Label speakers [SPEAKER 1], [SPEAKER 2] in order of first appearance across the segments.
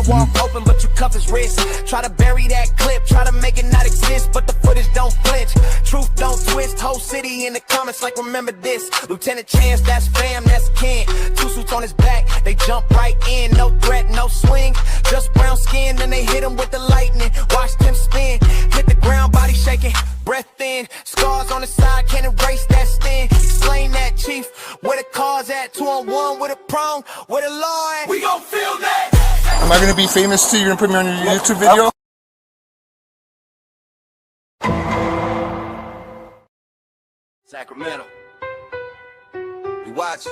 [SPEAKER 1] walk open, but you cuff his wrist. Try to bury that clip, try to make it not exist, but the footage don't flinch. Truth don't twist, whole city in the comments like remember this. Lieutenant Chance, that's fam, that's kin. 2 suits on his back, they jump right in. No threat, no swing, just brown skin. Then they hit him with the lightning, watched him spin. Hit the ground, body shaking, breath thin. Scars on the side, can't erase that sting. Explain that, chief, where the car's at. 2-on-1 with a prong, with a law at. We gon' feel that.
[SPEAKER 2] Am I gonna be famous too? You're gonna put me on your YouTube video?
[SPEAKER 1] Sacramento, we watching.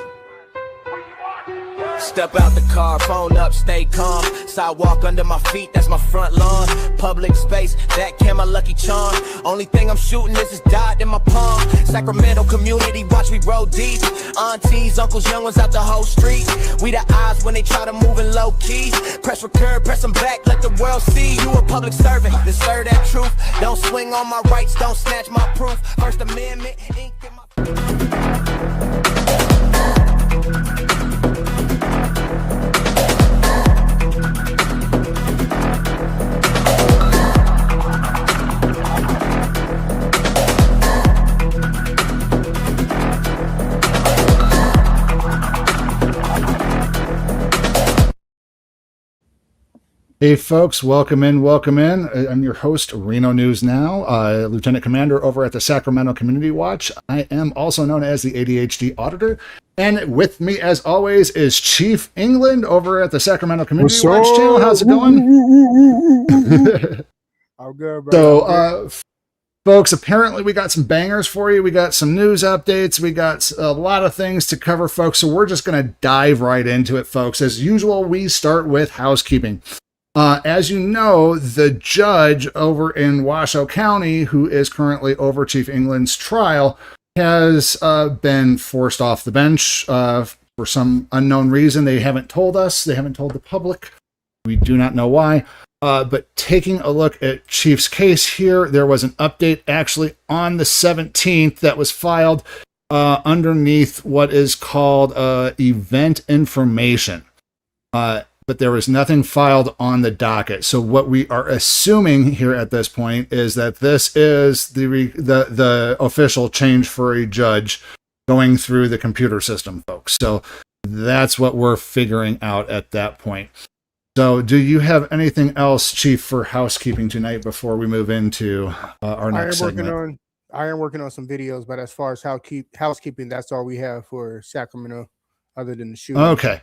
[SPEAKER 1] Step out the car, phone up, stay calm. Sidewalk under my feet, that's my front lawn. Public space, that can my lucky charm. Only thing I'm shooting is dot in my palm. Sacramento Community Watch, we roll deep. Aunties, uncles, young ones out the whole street. We the eyes when they try to move in low key. Press record, press them back, let the world see. You a public servant, then serve that truth. Don't swing on my rights, don't snatch my proof. First Amendment, ink in my...
[SPEAKER 3] Hey folks, welcome in, welcome in. I'm your host, Reno News Now, Lieutenant Commander over at the Sacramento Community Watch. I am also known as the ADHD Auditor. And with me, as always, is Chief England over at the Sacramento Community Watch channel. How's it going?
[SPEAKER 4] I'm good, bro.
[SPEAKER 3] So, folks, apparently we got some bangers for you. We got some news updates. We got a lot of things to cover, folks. So we're just going to dive right into it, folks. As usual, we start with housekeeping. As you know, the judge over in Washoe County, who is currently over Chief England's trial, has been forced off the bench for some unknown reason. They haven't told us. They haven't told the public. We do not know why. But taking a look at Chief's case here, there was an update actually on the 17th that was filed underneath what is called event information. But there was nothing filed on the docket. So what we are assuming here at this point is that this is the official change for a judge going through the computer system, folks. So that's what we're figuring out at that point. So do you have anything else, Chief, for housekeeping tonight before we move into our next segment?
[SPEAKER 4] I am working on some videos, but as far as housekeeping, that's all we have for Sacramento, other than the shooting.
[SPEAKER 3] Okay.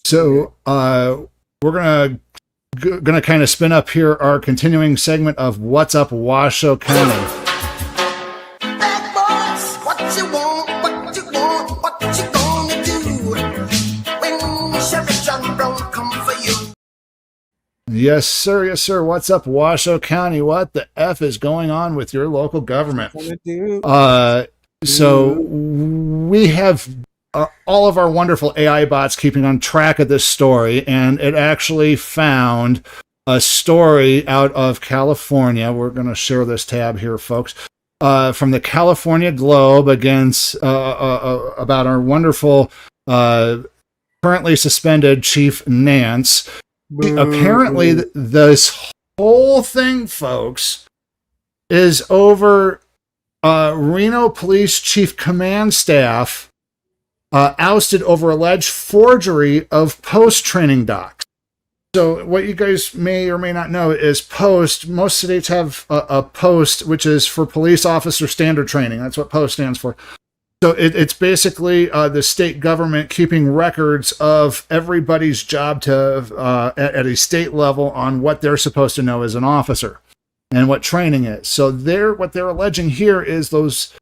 [SPEAKER 3] So we're gonna kind of spin up here our continuing segment of What's Up Washoe County.
[SPEAKER 1] Bad boys, what you want, what you want, what you gonna do when Sheriff John Brown come for you?
[SPEAKER 3] Yes, sir. Yes, sir. What's up, Washoe County? What the F is going on with your local government? So we have all of our wonderful AI bots keeping on track of this story, and it actually found a story out of California. We're going to share this tab here, folks, from the California Globe against about our wonderful currently suspended Chief Nance. Apparently, this whole thing, folks, is over Reno Police Chief Command Staff ousted over alleged forgery of post-training docs. So what you guys may or may not know is POST. Most states have a POST, which is for Police Officer Standard Training. That's what POST stands for. So it's basically the state government keeping records of everybody's job to at a state level on what they're supposed to know as an officer and what training is. So what they're alleging here is those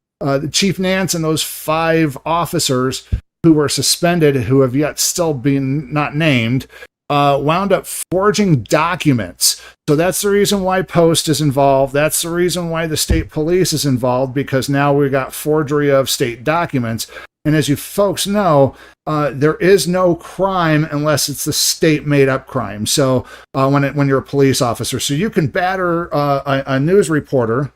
[SPEAKER 3] Chief Nance and those 5 officers who were suspended, who have yet still been not named, wound up forging documents. So that's the reason why POST is involved. That's the reason why the state police is involved, because now we've got forgery of state documents. And as you folks know, there is no crime unless it's the state made up crime. So when you're a police officer, so you can batter a news reporter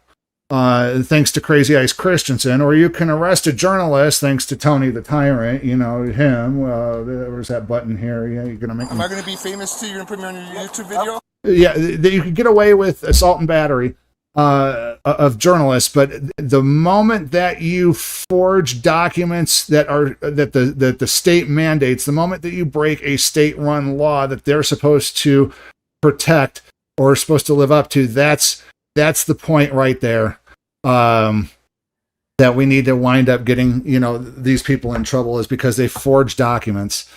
[SPEAKER 3] thanks to Crazy Ice Christensen, or you can arrest a journalist thanks to Tony the Tyrant, you know, him. There's that button here. Yeah, you're going to make
[SPEAKER 2] Am I going to be famous too? You're going to put me on your YouTube video?
[SPEAKER 3] Yeah, that you could get away with assault and battery of journalists, but the moment that you forge documents that the state mandates, the moment that you break a state-run law that they're supposed to protect or supposed to live up to, that's the point right there. That we need to wind up getting, you know, these people in trouble is because they forged documents.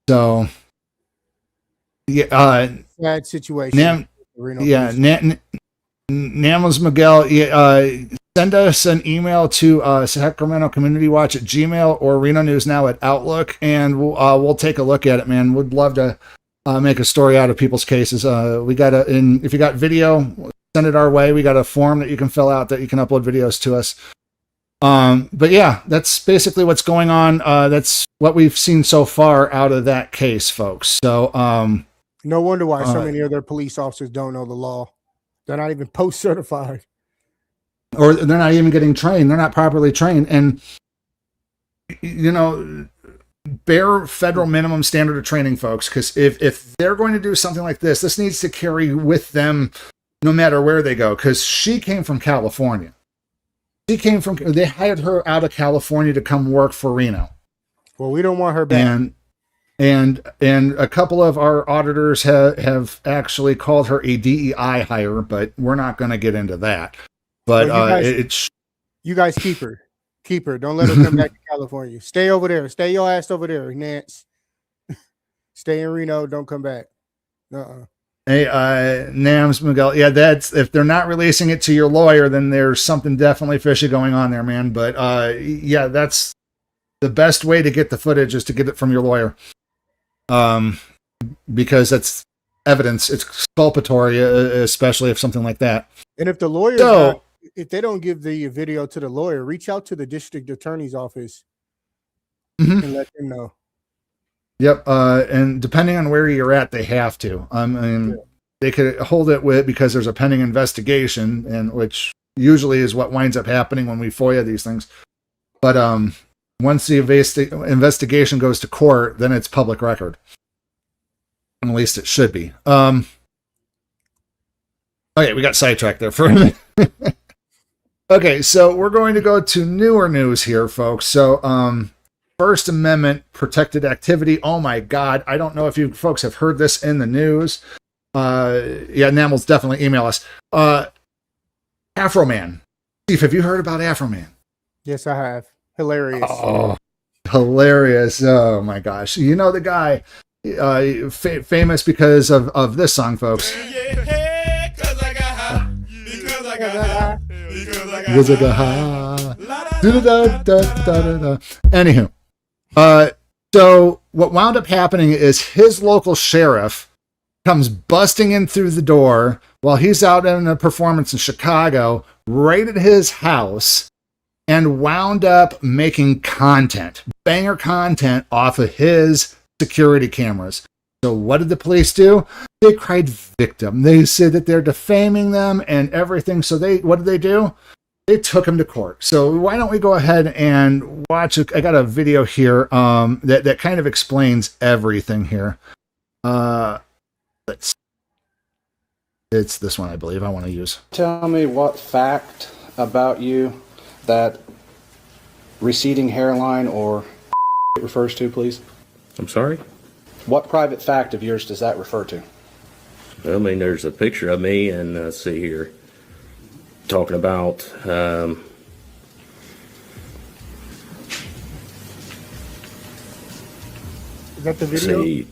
[SPEAKER 3] So, yeah,
[SPEAKER 4] bad situation.
[SPEAKER 3] Namels Miguel, send us an email to Sacramento Community Watch at Gmail or Reno News Now at Outlook, and we'll take a look at it, man. We'd love to make a story out of people's cases. If you got video, send it our way. We got a form that you can fill out that you can upload videos to us. But yeah, that's basically what's going on. That's what we've seen so far out of that case, folks. So,
[SPEAKER 4] no wonder why so many other police officers don't know the law. They're not even post certified,
[SPEAKER 3] or they're not even getting trained. They're not properly trained. And, you know, bare federal minimum standard of training, folks, because if they're going to do something like this needs to carry with them no matter where they go, because she came from California. They hired her out of California to come work for Reno.
[SPEAKER 4] Well, we don't want her back.
[SPEAKER 3] And a couple of our auditors have actually called her a DEI hire, but we're not going to get into that. But
[SPEAKER 4] you guys keep her. Don't let her come back to California. Stay over there. Stay your ass over there, Nance. Stay in Reno. Don't come back.
[SPEAKER 3] Hey, Nams Miguel. Yeah, that's, if they're not releasing it to your lawyer, then there's something definitely fishy going on there, man. But yeah, that's the best way to get the footage, is to get it from your lawyer. Because that's evidence. It's exculpatory, especially if something like that.
[SPEAKER 4] And if the lawyer, if they don't give the video to the lawyer, reach out to the district attorney's office and let them know.
[SPEAKER 3] Yep, and depending on where you're at, they have to. They could hold it because there's a pending investigation, and which usually is what winds up happening when we FOIA these things. But once the investigation goes to court, then it's public record. At least it should be. Okay, we got sidetracked there for a minute. Okay, so we're going to go to newer news here, folks. So, First Amendment protected activity. Oh my God. I don't know if you folks have heard this in the news. Yeah, Namels, definitely email us. Afroman. Steve, have you heard about Afroman?
[SPEAKER 4] Yes, I have. Hilarious.
[SPEAKER 3] Oh, hilarious. Oh my gosh. You know the guy, famous because of this song, folks. Anywho. So what wound up happening is his local sheriff comes busting in through the door while he's out in a performance in Chicago, raided his house, and wound up making banger content off of his security cameras. So what did the police do? They cried victim. They said that they're defaming them and everything. So what did they do? They took him to court. So why don't we go ahead and watch it? I got a video here that kind of explains everything here. It's this one, I believe, I want to use.
[SPEAKER 5] Tell me what fact about you that receding hairline or it refers to, please.
[SPEAKER 6] I'm sorry?
[SPEAKER 5] What private fact of yours does that refer to?
[SPEAKER 6] I mean, there's a picture of me, and let's see here. Talking about
[SPEAKER 4] Is that the video?
[SPEAKER 6] see,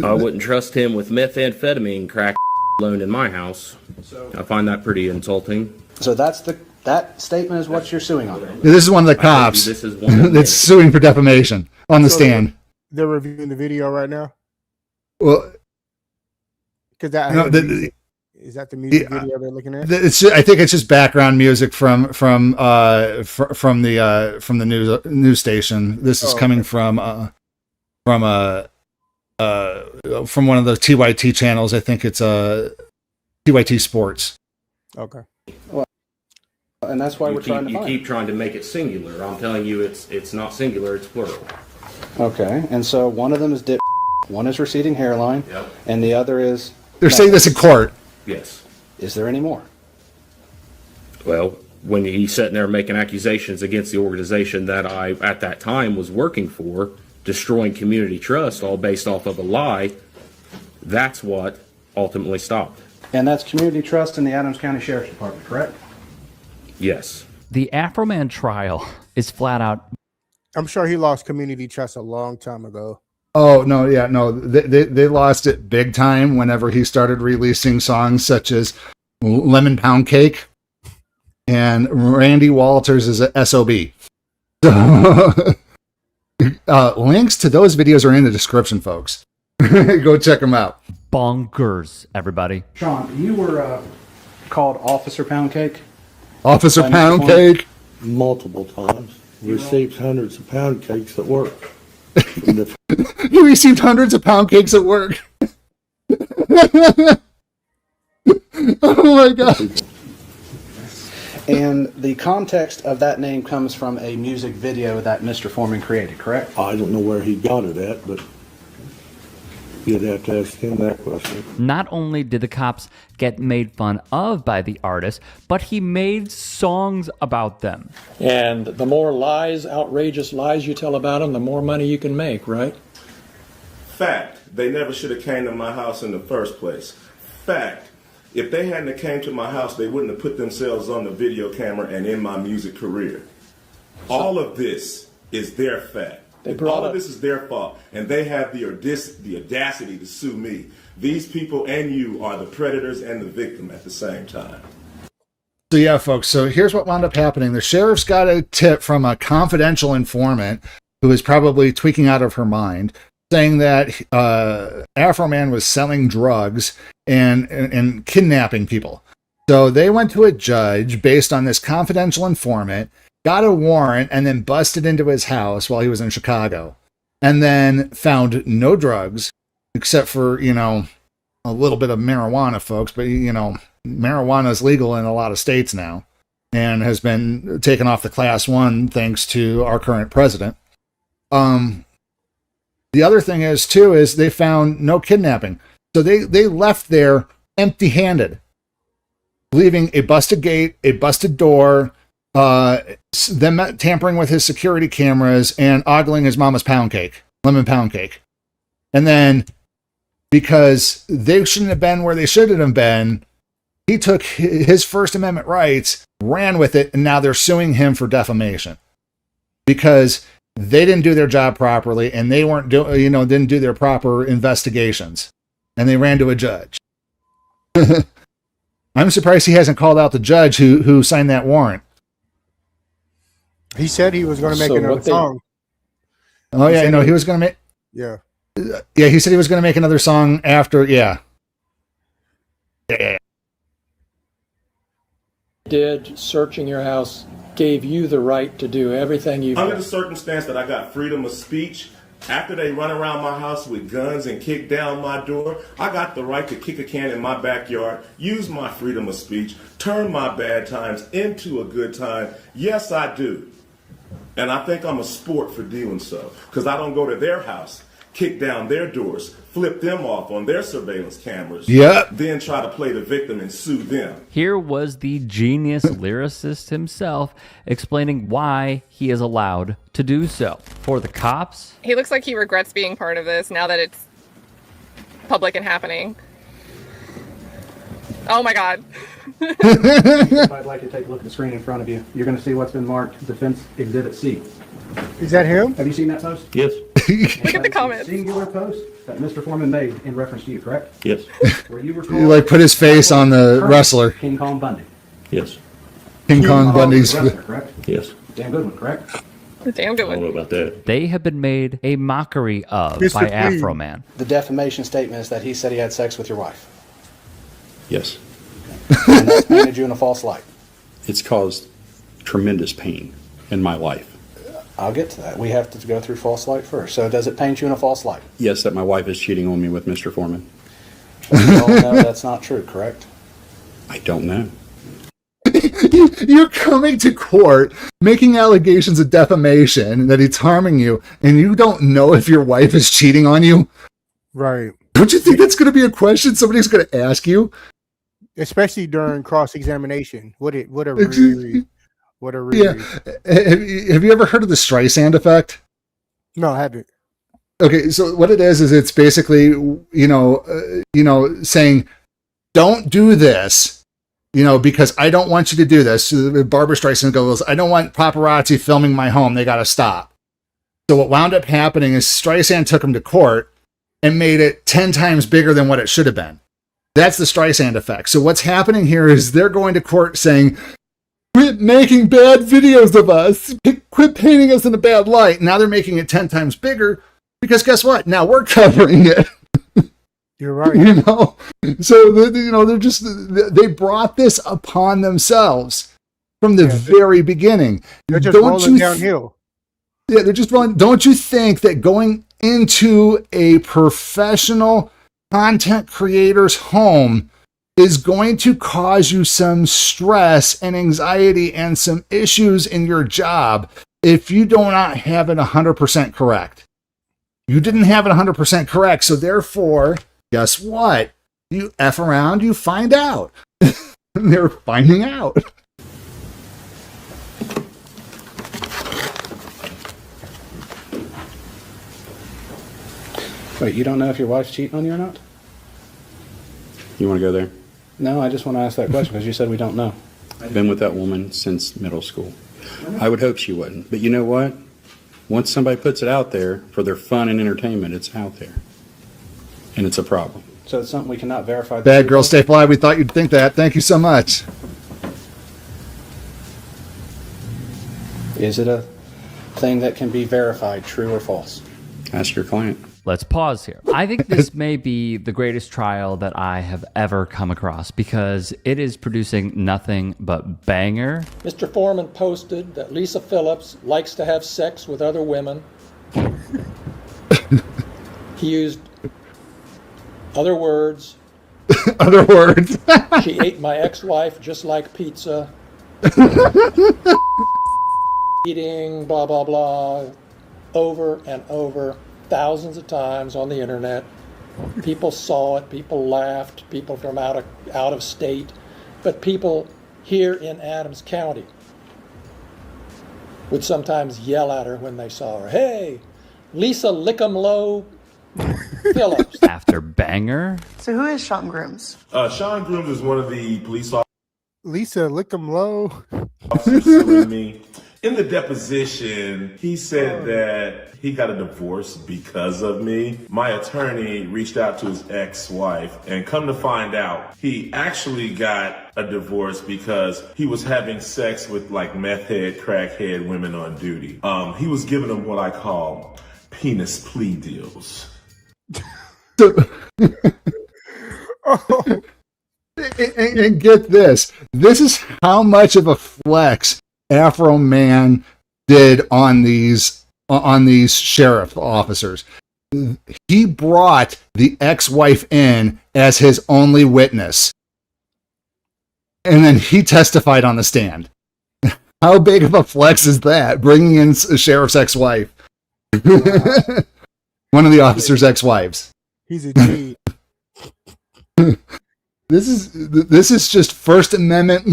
[SPEAKER 6] I wouldn't trust him with methamphetamine crack alone in my house. I find that pretty insulting.
[SPEAKER 5] So that statement is what you're suing on.
[SPEAKER 3] This is one of the cops
[SPEAKER 6] This is one of
[SPEAKER 3] that's suing for defamation on the stand.
[SPEAKER 4] They're reviewing the video right now.
[SPEAKER 3] Well,
[SPEAKER 4] Because that
[SPEAKER 3] no,
[SPEAKER 4] is that the music video they're looking at?
[SPEAKER 3] I think it's just background music from the news station. This is coming from one of the TYT channels. I think it's TYT Sports.
[SPEAKER 4] Okay.
[SPEAKER 5] And that's why we're trying to
[SPEAKER 6] You
[SPEAKER 5] find
[SPEAKER 6] keep trying to make it singular. I'm telling you, it's not singular, it's plural.
[SPEAKER 5] Okay, and so one of them is dip, one is receding hairline,
[SPEAKER 6] Yep.
[SPEAKER 5] and the other is...
[SPEAKER 3] They're saying this in court.
[SPEAKER 6] Yes.
[SPEAKER 5] Is there any more?
[SPEAKER 6] Well, when he's sitting there making accusations against the organization that I, at that time, was working for, destroying community trust, all based off of a lie, that's what ultimately stopped.
[SPEAKER 5] And that's community trust in the Adams County Sheriff's Department, correct?
[SPEAKER 6] Yes.
[SPEAKER 7] The Afroman trial is flat out.
[SPEAKER 4] I'm sure he lost community trust a long time ago.
[SPEAKER 3] Oh no, yeah, no, they lost it big time whenever he started releasing songs such as Lemon Pound Cake and Randy Walters is a SOB. So, links to those videos are in the description, folks. Go check them out.
[SPEAKER 7] Bonkers, everybody.
[SPEAKER 5] Sean, you were called Officer Pound Cake?
[SPEAKER 3] Officer
[SPEAKER 5] By Mr.
[SPEAKER 3] Pound
[SPEAKER 5] Foreman?
[SPEAKER 3] Cake.
[SPEAKER 8] Multiple times. Received hundreds of pound cakes at work.
[SPEAKER 3] You received hundreds of pound cakes at work. Oh my god.
[SPEAKER 5] And the context of that name comes from a music video that Mr. Foreman created, correct?
[SPEAKER 8] I don't know where he got it at, but you'd have to ask him that question.
[SPEAKER 7] Not only did the cops get made fun of by the artist, but he made songs about them.
[SPEAKER 9] And the more lies, outrageous lies you tell about them, the more money you can make, right?
[SPEAKER 10] Fact, they never should have came to my house in the first place. Fact, if they hadn't have came to my house, they wouldn't have put themselves on the video camera and in my music career. All of this is their fact. All of this is their fault, and they have the audacity to sue me. These people and you are the predators and the victim at the same time.
[SPEAKER 3] So yeah, folks, so here's what wound up happening. The sheriff's got a tip from a confidential informant who is probably tweaking out of her mind, saying that Afroman was selling drugs and kidnapping people. So they went to a judge based on this confidential informant, got a warrant, and then busted into his house while he was in Chicago. And then found no drugs, except for, a little bit of marijuana, folks. But, marijuana is legal in a lot of states now and has been taken off the class 1 thanks to our current president. The other thing is, too, is they found no kidnapping. So they left there empty-handed, leaving a busted gate, a busted door, them tampering with his security cameras and ogling his mama's pound cake, lemon pound cake. And then, because they shouldn't have been where they should have been, he took his First Amendment rights, ran with it, and now they're suing him for defamation. Because they didn't do their job properly, and they didn't do their proper investigations. And they ran to a judge. I'm surprised he hasn't called out the judge who signed that warrant.
[SPEAKER 4] He said he was going to make another song.
[SPEAKER 3] Oh, yeah, he was going to make...
[SPEAKER 4] Yeah.
[SPEAKER 3] Yeah, he said he was going to make another song after, yeah.
[SPEAKER 9] Did searching your house gave you the right to do everything you've done?
[SPEAKER 10] Under the circumstance that I got freedom of speech, after they run around my house with guns and kick down my door, I got the right to kick a can in my backyard, use my freedom of speech, turn my bad times into a good time. Yes, I do. And I think I'm a sport for doing so, because I don't go to their house, kick down their doors, flip them off on their surveillance cameras, then try to play the victim and sue them.
[SPEAKER 7] Here was the genius lyricist himself explaining why he is allowed to do so. For the cops,
[SPEAKER 11] he looks like he regrets being part of this now that it's public and happening. Oh my God.
[SPEAKER 5] If I'd like to take a look at the screen in front of you, you're going to see what's been marked Defense Exhibit C.
[SPEAKER 4] Is that him?
[SPEAKER 5] Have you seen that post?
[SPEAKER 8] Yes.
[SPEAKER 11] Look at the comments.
[SPEAKER 5] Singular post that Mr. Foreman made in reference to you, correct?
[SPEAKER 8] Yes.
[SPEAKER 5] Where you were
[SPEAKER 3] He put his face on the wrestler.
[SPEAKER 5] King Kong Bundy.
[SPEAKER 8] Yes.
[SPEAKER 3] King Kong Bundy's...
[SPEAKER 5] Wrestler, correct?
[SPEAKER 8] Yes.
[SPEAKER 5] Damn good one, correct?
[SPEAKER 11] Damn good
[SPEAKER 8] I don't know
[SPEAKER 11] one.
[SPEAKER 8] about that.
[SPEAKER 7] they have been made a mockery of
[SPEAKER 4] Mr.
[SPEAKER 7] by
[SPEAKER 4] Clean.
[SPEAKER 7] Afroman.
[SPEAKER 5] The defamation statement is that he said he had sex with your wife.
[SPEAKER 8] Yes.
[SPEAKER 5] And that's painted you in a false light.
[SPEAKER 8] It's caused tremendous pain in my life.
[SPEAKER 5] I'll get to that. We have to go through false light first. So does it paint you in a false light?
[SPEAKER 8] Yes, that my wife is cheating on me with Mr. Foreman.
[SPEAKER 5] We all know that's not true, correct?
[SPEAKER 8] I don't know.
[SPEAKER 3] You're coming to court making allegations of defamation that he's harming you, and you don't know if your wife is cheating on you.
[SPEAKER 4] Right.
[SPEAKER 3] Don't you think that's going to be a question somebody's going to ask you?
[SPEAKER 4] Especially during cross-examination. What a reread. What a reread.
[SPEAKER 3] Yeah. Have you ever heard of the Streisand effect?
[SPEAKER 4] No, I haven't.
[SPEAKER 3] Okay, so what it is it's basically, saying, don't do this, because I don't want you to do this. So Barbara Streisand goes, I don't want paparazzi filming my home. They got to stop. So what wound up happening is Streisand took him to court and made it 10 times bigger than what it should have been. That's the Streisand effect. So what's happening here is they're going to court saying, quit making bad videos of us. Quit painting us in a bad light. Now they're making it 10 times bigger because guess what? Now we're covering it.
[SPEAKER 4] You're right.
[SPEAKER 3] So, they brought this upon themselves from the very beginning.
[SPEAKER 4] They're just rolling downhill.
[SPEAKER 3] Yeah, they're just rolling. Don't you think that going into a professional content creator's home is going to cause you some stress and anxiety and some issues in your job if you do not have it 100% correct? You didn't have it 100% correct, so therefore, guess what? You F around, you find out. They're finding out.
[SPEAKER 5] Wait, you don't know if your wife's cheating on you or not?
[SPEAKER 12] You want to go there?
[SPEAKER 5] No, I just want to ask that question because you said we don't know.
[SPEAKER 12] I've been with that woman since middle school. I would hope she wouldn't. But you know what? Once somebody puts it out there for their fun and entertainment, it's out there. And it's a problem.
[SPEAKER 5] So it's something we cannot verify.
[SPEAKER 3] Bad girl, stay fly. We thought you'd think that. Thank you so much.
[SPEAKER 5] Is it a thing that can be verified, true or false?
[SPEAKER 12] Ask your client.
[SPEAKER 7] Let's pause here. I think this may be the greatest trial that I have ever come across because it is producing nothing but banger.
[SPEAKER 9] Mr. Foreman posted that Lisa Phillips likes to have sex with other women. He used other words.
[SPEAKER 3] Other words.
[SPEAKER 9] She ate my ex-wife just like pizza. Eating blah, blah, blah, over and over. Thousands of times on the internet. People saw it, people laughed, people from out of state, but people here in Adams County would sometimes yell at her when they saw her. Hey, Lisa Lick'em-Low Phillips.
[SPEAKER 7] After banger.
[SPEAKER 13] So who is Sean Grooms?
[SPEAKER 10] Sean Grooms is one of the police officers.
[SPEAKER 4] Lisa Lick'em-Low.
[SPEAKER 10] Suing me. In the deposition, he said that he got a divorce because of me. My attorney reached out to his ex-wife, and come to find out, he actually got a divorce because he was having sex with like meth head, crackhead women on duty. He was giving them what I call penis plea deals.
[SPEAKER 3] And get this. This is how much of a flex Afroman did on these sheriff officers. He brought the ex-wife in as his only witness. And then he testified on the stand. How big of a flex is that? Bringing in a sheriff's ex-wife. One of the officer's ex-wives.
[SPEAKER 4] He's a G.
[SPEAKER 3] This is just First Amendment.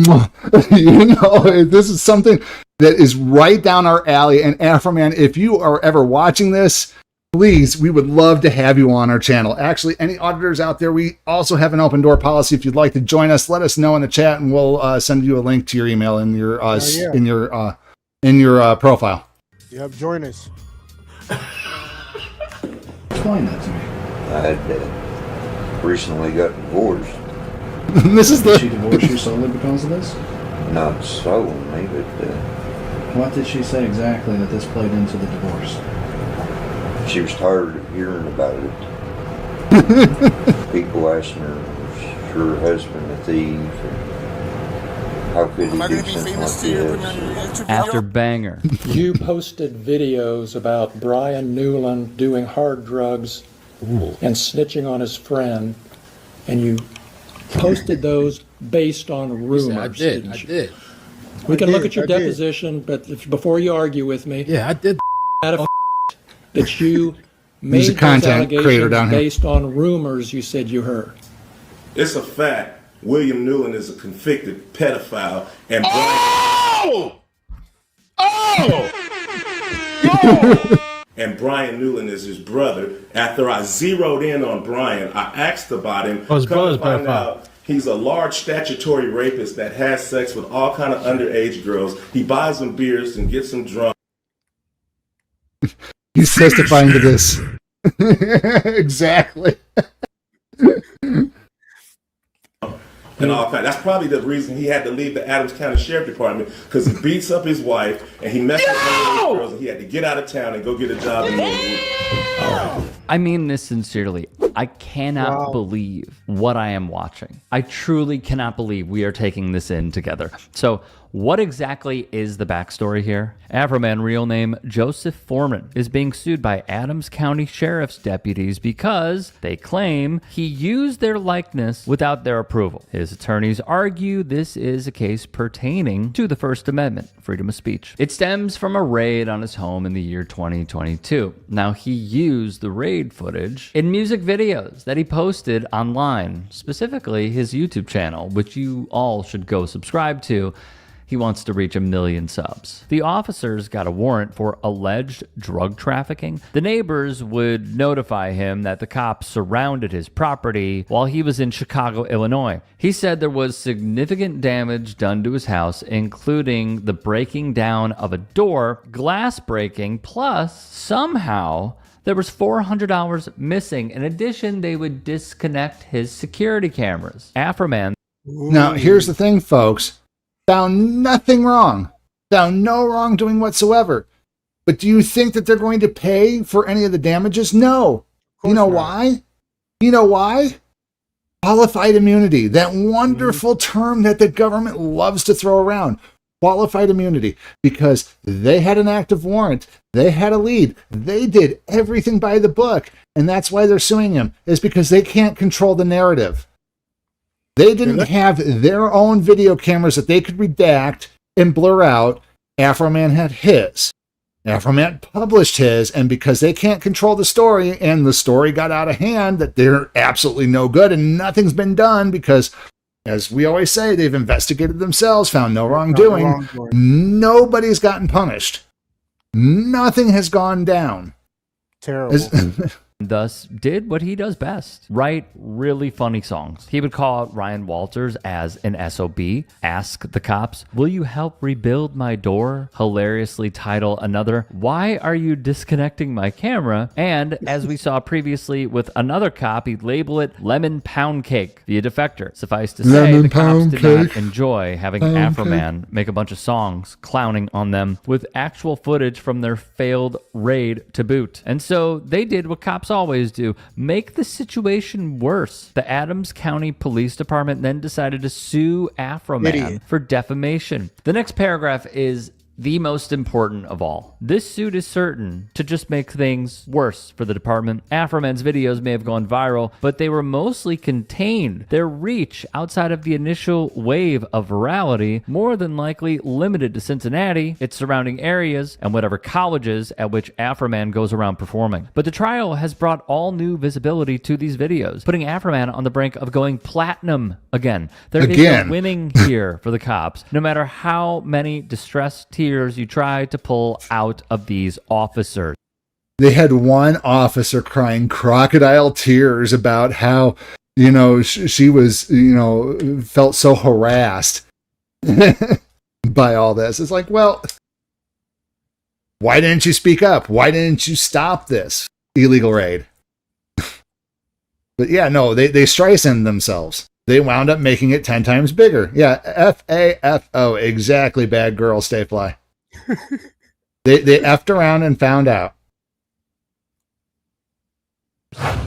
[SPEAKER 3] This is something that is right down our alley. And Afroman, if you are ever watching this, please, we would love to have you on our channel. Actually, any auditors out there, we also have an open door policy. If you'd like to join us, let us know in the chat, and we'll send you a link to your email in your profile.
[SPEAKER 4] Yep, join us.
[SPEAKER 12] Explain that to me.
[SPEAKER 14] I had recently got divorced.
[SPEAKER 3] This is
[SPEAKER 12] Did she divorce you solely because of this?
[SPEAKER 14] Not solely, but
[SPEAKER 12] What did she say exactly that this played into the divorce?
[SPEAKER 14] she was tired of hearing about it. People asking her, was her husband a thief? How could he
[SPEAKER 2] Am I
[SPEAKER 14] do
[SPEAKER 2] going to be
[SPEAKER 14] something
[SPEAKER 2] famous
[SPEAKER 14] like
[SPEAKER 2] to your
[SPEAKER 14] this?
[SPEAKER 2] YouTube video?
[SPEAKER 7] After banger.
[SPEAKER 9] You posted videos about Brian Newland doing hard drugs and snitching on his friend, and you posted those based on rumors.
[SPEAKER 15] I did.
[SPEAKER 9] We can look at your
[SPEAKER 4] I did.
[SPEAKER 9] deposition, but before you argue with me,
[SPEAKER 3] Yeah, I did.
[SPEAKER 9] that you
[SPEAKER 3] He's
[SPEAKER 9] made
[SPEAKER 3] a
[SPEAKER 9] those
[SPEAKER 3] content creator
[SPEAKER 9] allegations
[SPEAKER 3] down here.
[SPEAKER 9] based on rumors you said you heard.
[SPEAKER 10] It's a fact. William Newland is a convicted pedophile, and and Brian Newland is his brother. After I zeroed in on Brian, I asked about him.
[SPEAKER 13] Oh, his
[SPEAKER 10] Come
[SPEAKER 13] brother's
[SPEAKER 10] to find
[SPEAKER 13] pedophile.
[SPEAKER 10] out, he's a large statutory rapist that has sex with all kind of underage girls. He buys them beers and gets them drunk.
[SPEAKER 3] He's testifying to this. Exactly.
[SPEAKER 10] And all kind. That's probably the reason he had to leave the Adams County Sheriff Department, because he beats up his wife and he messes with underage girls, and he had to get out of town and go get a job in Norwood.
[SPEAKER 7] I mean this sincerely. I cannot believe what I am watching. I truly cannot believe we are taking this in together. So, what exactly is the backstory here? Afroman, real name Joseph Foreman, is being sued by Adams County Sheriff's deputies because they claim he used their likeness without their approval. His attorneys argue this is a case pertaining to the First Amendment, freedom of speech. It stems from a raid on his home in the year 2022. Now, he used the raid footage in music videos that he posted online, specifically his YouTube channel, which you all should go subscribe to. He wants to reach 1 million subs. The officers got a warrant for alleged drug trafficking. The neighbors would notify him that the cops surrounded his property while he was in Chicago, Illinois. He said there was significant damage done to his house, including the breaking down of a door, glass breaking, plus somehow there was $400 missing. In addition, they would disconnect his security cameras. Afroman.
[SPEAKER 3] Now, here's the thing, folks. Found nothing wrong. Found no wrongdoing whatsoever. But do you think that they're going to pay for any of the damages? No. You know why? You know why? Qualified immunity. That wonderful term that the government loves to throw around. Qualified immunity. Because they had an active warrant. They had a lead. They did everything by the book. And that's why they're suing him. Is because they can't control the narrative. They didn't have their own video cameras that they could redact and blur out. Afroman had his. Afroman published his, and because they can't control the story, and the story got out of hand, that they're absolutely no good, and nothing's been done because, as we always say, they've investigated themselves, found no wrongdoing. Nobody's gotten punished. Nothing has gone down.
[SPEAKER 4] Terrible.
[SPEAKER 7] Thus did what he does best, write really funny songs. He would call out Ryan Walters as an SOB, ask the cops, "Will you help rebuild my door?" Hilariously title another, "Why are you disconnecting my camera?" And as we saw previously with another cop, he'd label it Lemon Pound Cake, the defector. Suffice to say, the cops did not enjoy having Afroman make a bunch of songs clowning on them with actual footage from their failed raid to boot. And so they did what cops always do, make the situation worse. The Adams County Police Department then decided to sue Afroman for defamation. The next paragraph is the most important of all. This suit is certain to just make things worse for the department. Afroman's videos may have gone viral, but they were mostly contained. Their reach outside of the initial wave of virality more than likely limited to Cincinnati, its surrounding areas, and whatever colleges at which Afroman goes around performing. But the trial has brought all new visibility to these videos, putting Afroman on the brink of going platinum again. There is no winning here for the cops, no matter how many distressed tears you try to pull out of these officers.
[SPEAKER 3] They had one officer crying crocodile tears about how, she was, felt so harassed by all this. It's like, well, why didn't you speak up? Why didn't you stop this illegal raid? But yeah, no, they Streisand themselves. They wound up making it 10 times bigger. Yeah, FAFO, exactly, bad girl, stay fly. They effed around and found out.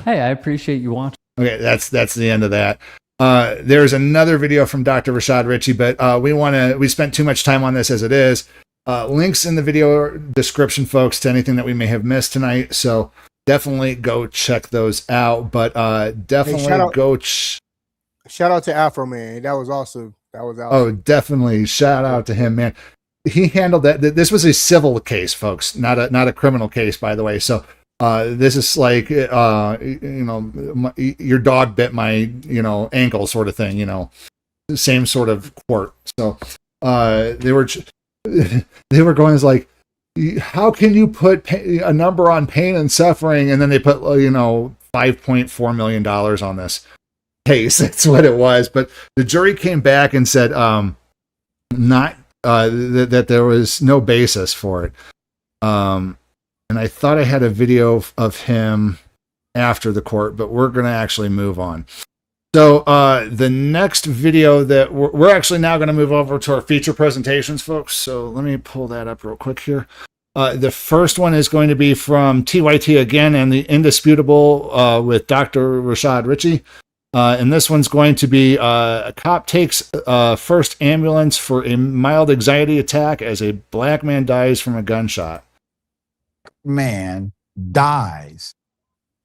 [SPEAKER 7] Hey, I appreciate you watching.
[SPEAKER 3] Okay, that's the end of that. There's another video from Dr. Rashad Ritchie, but we spent too much time on this as it is. Links in the video description, folks, to anything that we may have missed tonight. So definitely go check those out. But definitely
[SPEAKER 4] shout out to Afroman. That was also That was out.
[SPEAKER 3] Oh, definitely. Shout out to him, man. He handled that. This was a civil case, folks, not a criminal case, by the way. So this is like, your dog bit my, ankle sort of thing, same sort of court. So they were going as like, how can you put a number on pain and suffering? And then they put, $5.4 million on this case. That's what it was. But the jury came back and said, that there was no basis for it. And I thought I had a video of him after the court, but we're going to actually move on. So the next video that we're actually now going to move over to our feature presentations, folks. So let me pull that up real quick here. The first one is going to be from TYT again and the Indisputable with Dr. Rashad Ritchie. And this one's going to be a cop takes first ambulance for a mild anxiety attack as a black man dies from a gunshot.
[SPEAKER 13] Man dies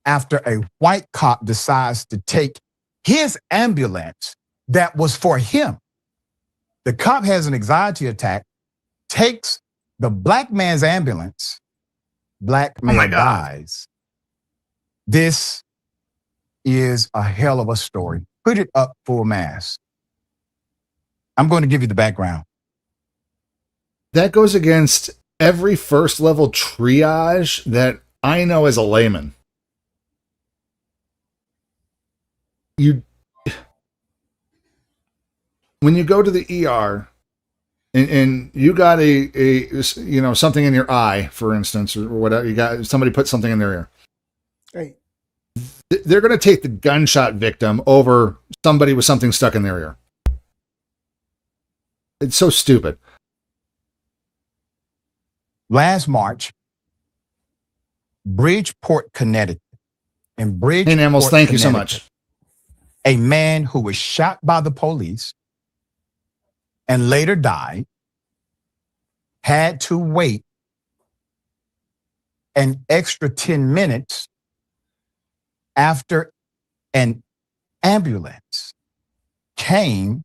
[SPEAKER 13] after a white cop decides to take his ambulance that was for him. The cop has an anxiety attack, takes the black man's ambulance, black man dies. This is a hell of a story. Put it up full mass. I'm going to give you the background.
[SPEAKER 3] That goes against every first level triage that I know as a layman. When you go to the ER and you got a something in your eye, for instance, or whatever, you got somebody put something in their ear.
[SPEAKER 4] Hey.
[SPEAKER 3] They're going to take the gunshot victim over somebody with something stuck in their ear. It's so stupid.
[SPEAKER 13] Last March, Bridgeport, Connecticut. In Bridgeport,
[SPEAKER 3] Hey, Namos, thank you so much.
[SPEAKER 13] A man who was shot by the police and later died had to wait an extra 10 minutes after an ambulance came,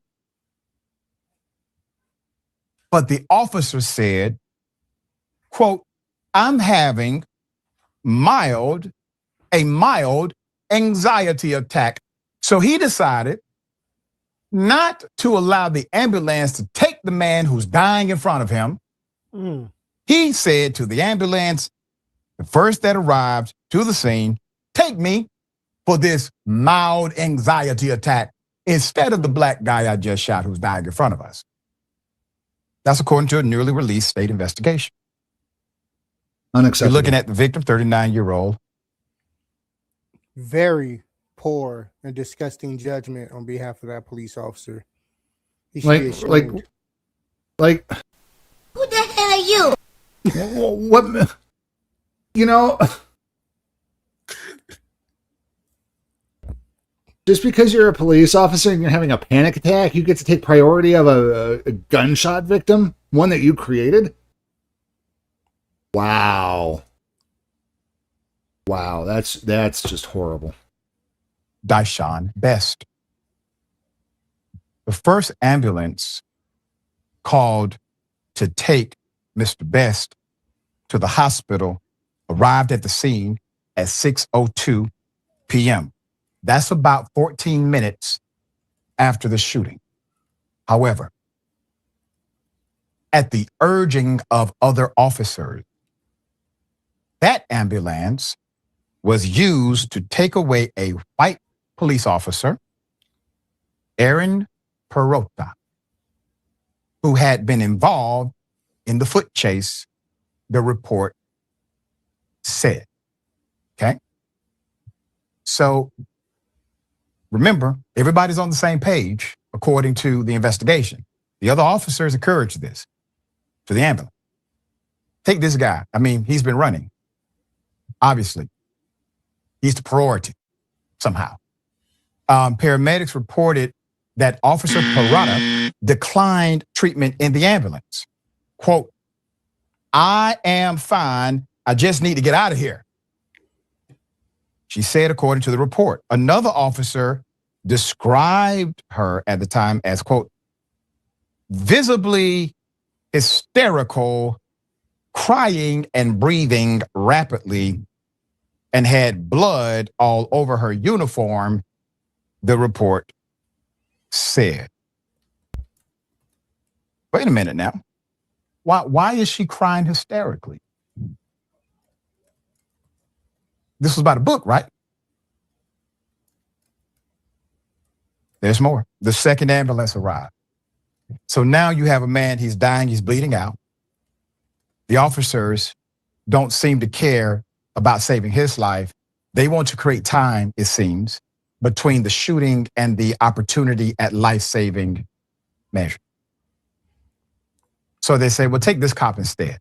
[SPEAKER 13] but the officer said, quote, I'm having a mild anxiety attack. So he decided not to allow the ambulance to take the man who's dying in front of him. He said to the ambulance, the first that arrived to the scene, take me for this mild anxiety attack instead of the black guy I just shot who's dying in front of us. That's according to a newly released state investigation.
[SPEAKER 3] Unacceptable.
[SPEAKER 13] You're looking at the victim, 39-year-old.
[SPEAKER 4] Very poor and disgusting judgment on behalf of that police officer. He should be ashamed.
[SPEAKER 3] Like,
[SPEAKER 15] who the hell are you?
[SPEAKER 3] What? Just because you're a police officer and you're having a panic attack, you get to take priority of a gunshot victim, one that you created? Wow, that's just horrible.
[SPEAKER 13] Dyshawn Best. The first ambulance called to take Mr. Best to the hospital arrived at the scene at 6:02 p.m. That's about 14 minutes after the shooting. However, at the urging of other officers, that ambulance was used to take away a white police officer, Aaron Perota, who had been involved in the foot chase, the report said. Okay? So remember, everybody's on the same page according to the investigation. The other officers encouraged this to the ambulance. Take this guy. I mean, he's been running. Obviously, he's the priority somehow. Paramedics reported that Officer Perota declined treatment in the ambulance. Quote, I am fine. I just need to get out of here, she said, according to the report. Another officer described her at the time as, quote, visibly hysterical, crying and breathing rapidly, and had blood all over her uniform, the report said. Wait a minute now. Why is she crying hysterically? This was about a book, right? There's more. The second ambulance arrived. So now you have a man, he's dying, he's bleeding out. The officers don't seem to care about saving his life. They want to create time, it seems, between the shooting and the opportunity at life-saving measure. So they say, well, take this cop instead,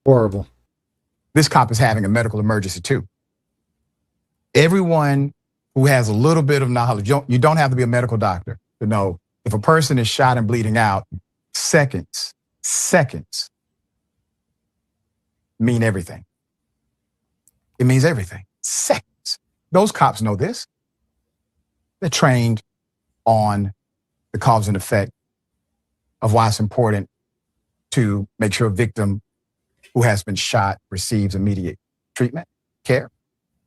[SPEAKER 3] Horrible.
[SPEAKER 13] This cop is having a medical emergency too. Everyone who has a little bit of knowledge, you don't have to be a medical doctor to know if a person is shot and bleeding out, seconds mean everything. It means everything. Seconds. Those cops know this. They're trained on the cause and effect of why it's important to make sure a victim who has been shot receives immediate treatment, care.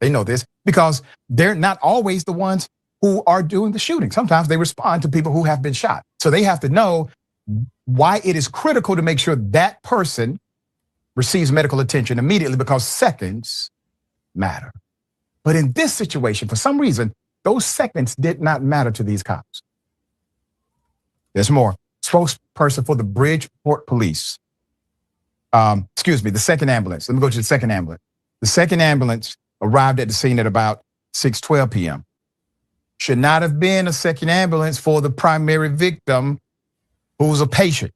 [SPEAKER 13] They know this because they're not always the ones who are doing the shooting. Sometimes they respond to people who have been shot. So they have to know why it is critical to make sure that person receives medical attention immediately, because seconds matter. But in this situation, for some reason, those seconds did not matter to these cops. There's more. Spokesperson for the Bridgeport Police, the second ambulance. Let me go to the second ambulance. The second ambulance arrived at the scene at about 6:12 p.m. Should not have been a second ambulance for the primary victim, who was a patient.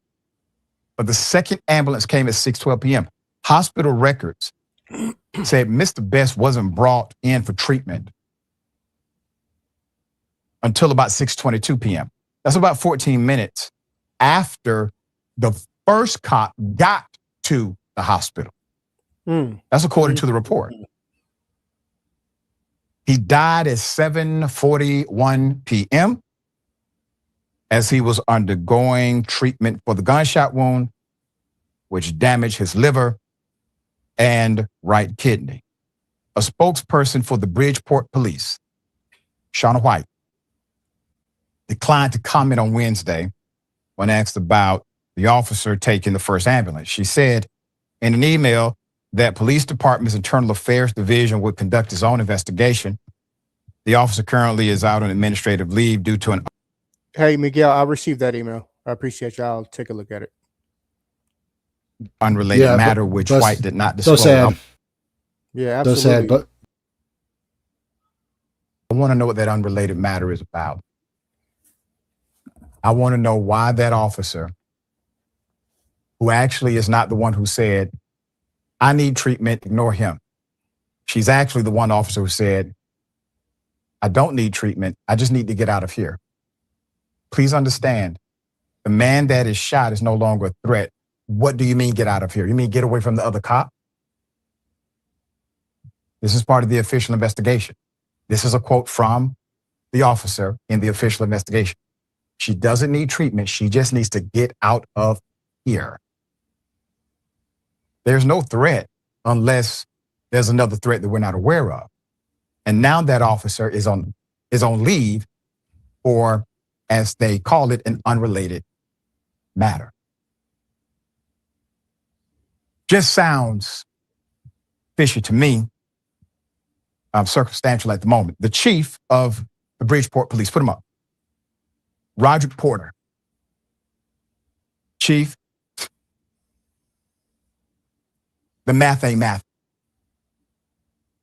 [SPEAKER 13] But the second ambulance came at 6:12 p.m. Hospital records said Mr. Best wasn't brought in for treatment until about 6:22 p.m. That's about 14 minutes after the first cop got to the hospital. That's according to the report. He died at 7:41 p.m. as he was undergoing treatment for the gunshot wound, which damaged his liver and right kidney. A spokesperson for the Bridgeport Police, Shauna White, declined to comment on Wednesday when asked about the officer taking the first ambulance. She said in an email that police department's internal affairs division would conduct its own investigation. The officer currently is out on administrative leave due to an...
[SPEAKER 4] Hey, Miguel, I received that email. I appreciate you. I'll take a look at it.
[SPEAKER 13] Unrelated matter, which White did not disclose.
[SPEAKER 3] So sad.
[SPEAKER 4] Yeah, absolutely.
[SPEAKER 3] So sad, but
[SPEAKER 13] I want to know what that unrelated matter is about. I want to know why that officer, who actually is not the one who said, I need treatment, ignore him. She's actually the one officer who said, I don't need treatment. I just need to get out of here. Please understand, the man that is shot is no longer a threat. What do you mean get out of here? You mean get away from the other cop? This is part of the official investigation. This is a quote from the officer in the official investigation. She doesn't need treatment. She just needs to get out of here. There's no threat unless there's another threat that we're not aware of. And now that officer is on leave, or as they call it, an unrelated matter. Just sounds fishy to me. Circumstantial at the moment. The chief of the Bridgeport Police, put him up. Roderick Porter. Chief, the math ain't math.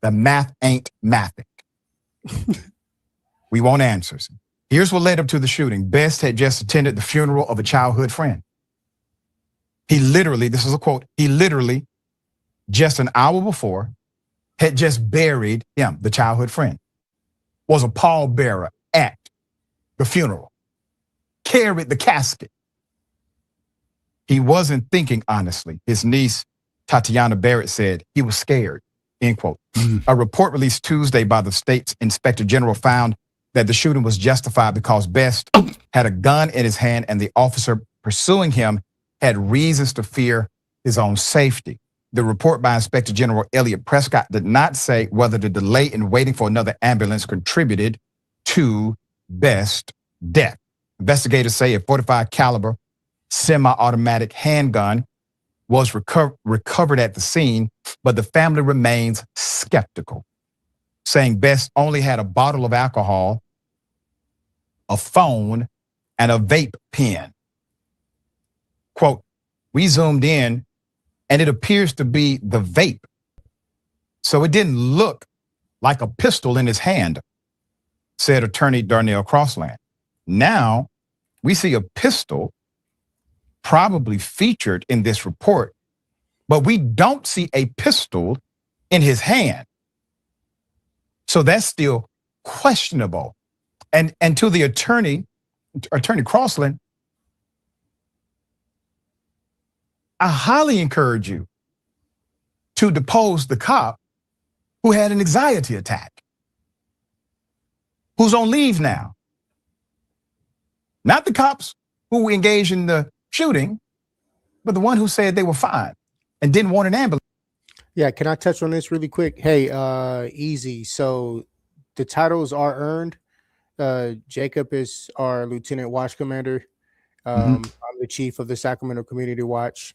[SPEAKER 13] The math ain't mathing. We want answers. Here's what led up to the shooting. Best had just attended the funeral of a childhood friend. He literally, this is a quote, he literally, just an hour before, had just buried him, the childhood friend, was a pallbearer at the funeral, carried the casket. He wasn't thinking honestly. His niece, Tatiana Barrett, said he was scared, end quote. A report released Tuesday by the state's inspector general found that the shooting was justified because Best had a gun in his hand and the officer pursuing him had reasons to fear his own safety. The report by Inspector General Elliot Prescott did not say whether the delay in waiting for another ambulance contributed to Best's death. Investigators say a .45 caliber semi-automatic handgun was recovered at the scene, but the family remains skeptical, saying Best only had a bottle of alcohol, a phone, and a vape pen. Quote, we zoomed in and it appears to be the vape. So it didn't look like a pistol in his hand, said attorney Darnell Crossland. Now we see a pistol probably featured in this report, but we don't see a pistol in his hand. So that's still questionable. And to the attorney Crossland, I highly encourage you to depose the cop who had an anxiety attack, who's on leave now. Not the cops who engaged in the shooting, but the one who said they were fine and didn't want an ambulance.
[SPEAKER 4] Yeah, can I touch on this really quick? Hey, easy. So the titles are earned. Jacob is our Lieutenant Watch Commander. I'm the chief of the Sacramento Community Watch,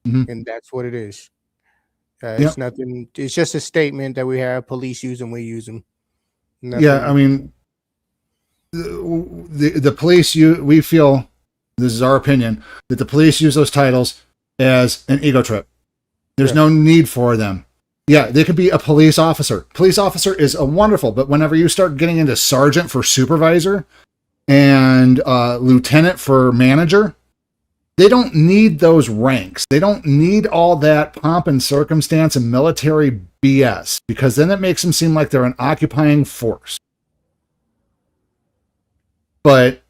[SPEAKER 4] and that's what it is. It's nothing. It's just a statement that we have. Police use them, we use them. Nothing.
[SPEAKER 3] Yeah, I mean, the police, we feel, this is our opinion, that the police use those titles as an ego trip. There's no need for them. Yeah, they could be a police officer. Police officer is a wonderful, but whenever you start getting into sergeant for supervisor and lieutenant for manager, they don't need those ranks. They don't need all that pomp and circumstance and military BS, because then it makes them seem like they're an occupying force. But,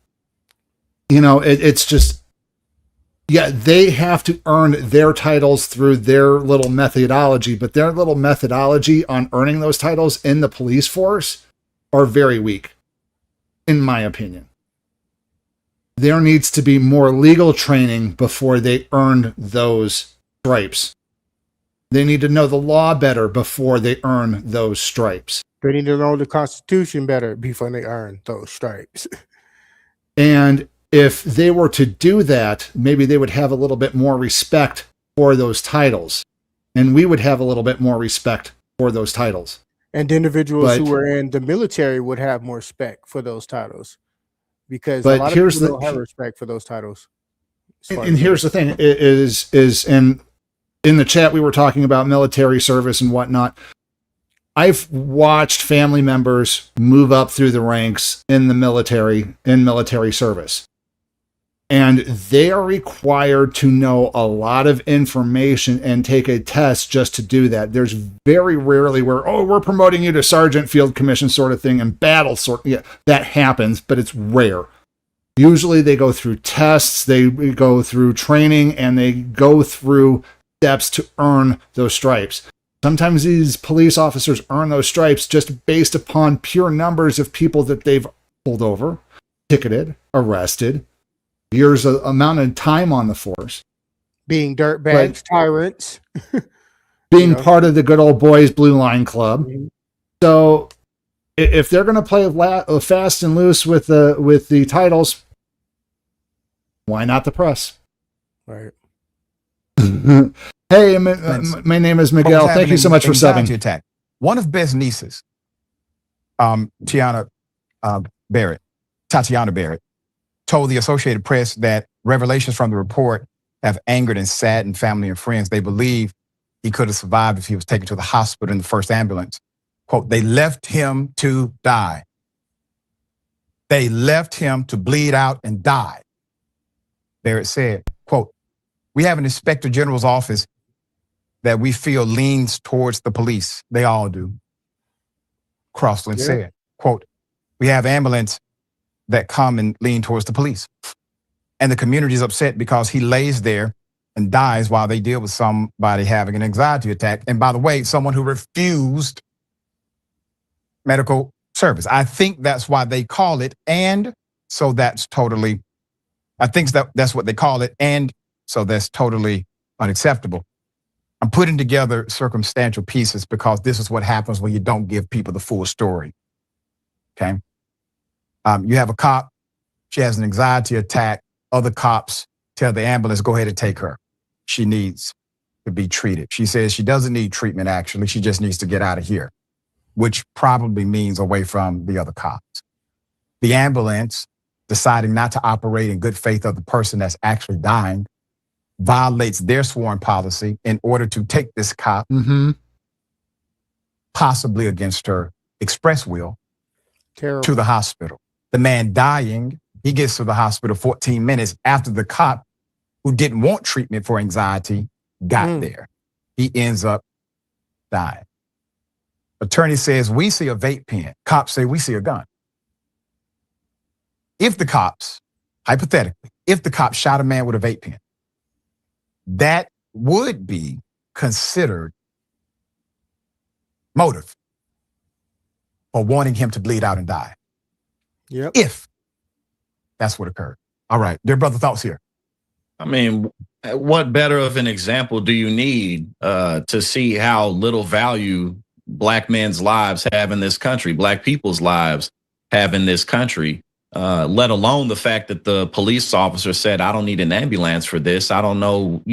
[SPEAKER 3] you know, it's just, yeah, they have to earn their titles through their little methodology, but their little methodology on earning those titles in the police force are very weak, in my opinion. There needs to be more legal training before they earn those stripes. They need to know the law better before they earn those stripes.
[SPEAKER 4] They need to know the Constitution better before they earn those stripes.
[SPEAKER 3] And if they were to do that, maybe they would have a little bit more respect for those titles. And we would have a little bit more respect for those titles.
[SPEAKER 4] And individuals who were in the military would have more respect for those titles. Because a lot of people don't have respect for those titles.
[SPEAKER 3] And here's the thing, is in the chat we were talking about military service and whatnot. I've watched family members move up through the ranks in the military, in military service. And they are required to know a lot of information and take a test just to do that. There's very rarely where, oh, we're promoting you to sergeant, field commission sort of thing, and battle sort. Yeah, that happens, but it's rare. Usually they go through tests, they go through training, and they go through steps to earn those stripes. Sometimes these police officers earn those stripes just based upon pure numbers of people that they've pulled over, ticketed, arrested, years of amount of time on the force.
[SPEAKER 4] Being dirtbags, tyrants.
[SPEAKER 3] Being part of the good old boys blue line club. So if they're going to play fast and loose with the titles, why not the press?
[SPEAKER 4] Right.
[SPEAKER 3] Hey, my name is Miguel. Thank you so much for subbing.
[SPEAKER 13] Attack. One of Best's nieces, Tatiana Barrett, told the Associated Press that revelations from the report have angered and saddened family and friends. They believe he could have survived if he was taken to the hospital in the first ambulance. Quote, they left him to die. They left him to bleed out and die. Barrett said, quote, we have an inspector general's office that we feel leans towards the police. They all do. Crossland said, quote, we have ambulance that come and lean towards the police. And the community is upset because he lays there and dies while they deal with somebody having an anxiety attack. And by the way, someone who refused medical service. I think that's why they call it. And so that's totally I think that's what they call it. And so that's totally unacceptable. I'm putting together circumstantial pieces because this is what happens when you don't give people the full story. Okay. You have a cop. She has an anxiety attack. Other cops tell the ambulance, go ahead and take her. She needs to be treated. She says she doesn't need treatment, actually. She just needs to get out of here, which probably means away from the other cops. The ambulance, deciding not to operate in good faith of the person that's actually dying, violates their sworn policy in order to take this cop, possibly against her express will, to the hospital. The man dying, he gets to the hospital 14 minutes after the cop who didn't want treatment for anxiety got there. He ends up dying. Attorney says, we see a vape pen. Cops say, we see a gun. If the cops, hypothetically, if the cops shot a man with a vape pen, that would be considered motive for wanting him to bleed out and die.
[SPEAKER 4] Yep.
[SPEAKER 13] If that's what occurred. All right. Dear brother, thoughts here.
[SPEAKER 16] I mean, what better of an example do you need to see how little value black men's lives have in this country, black people's lives have in this country? Let alone the fact that the police officer said, I don't need an ambulance for this. I don't know,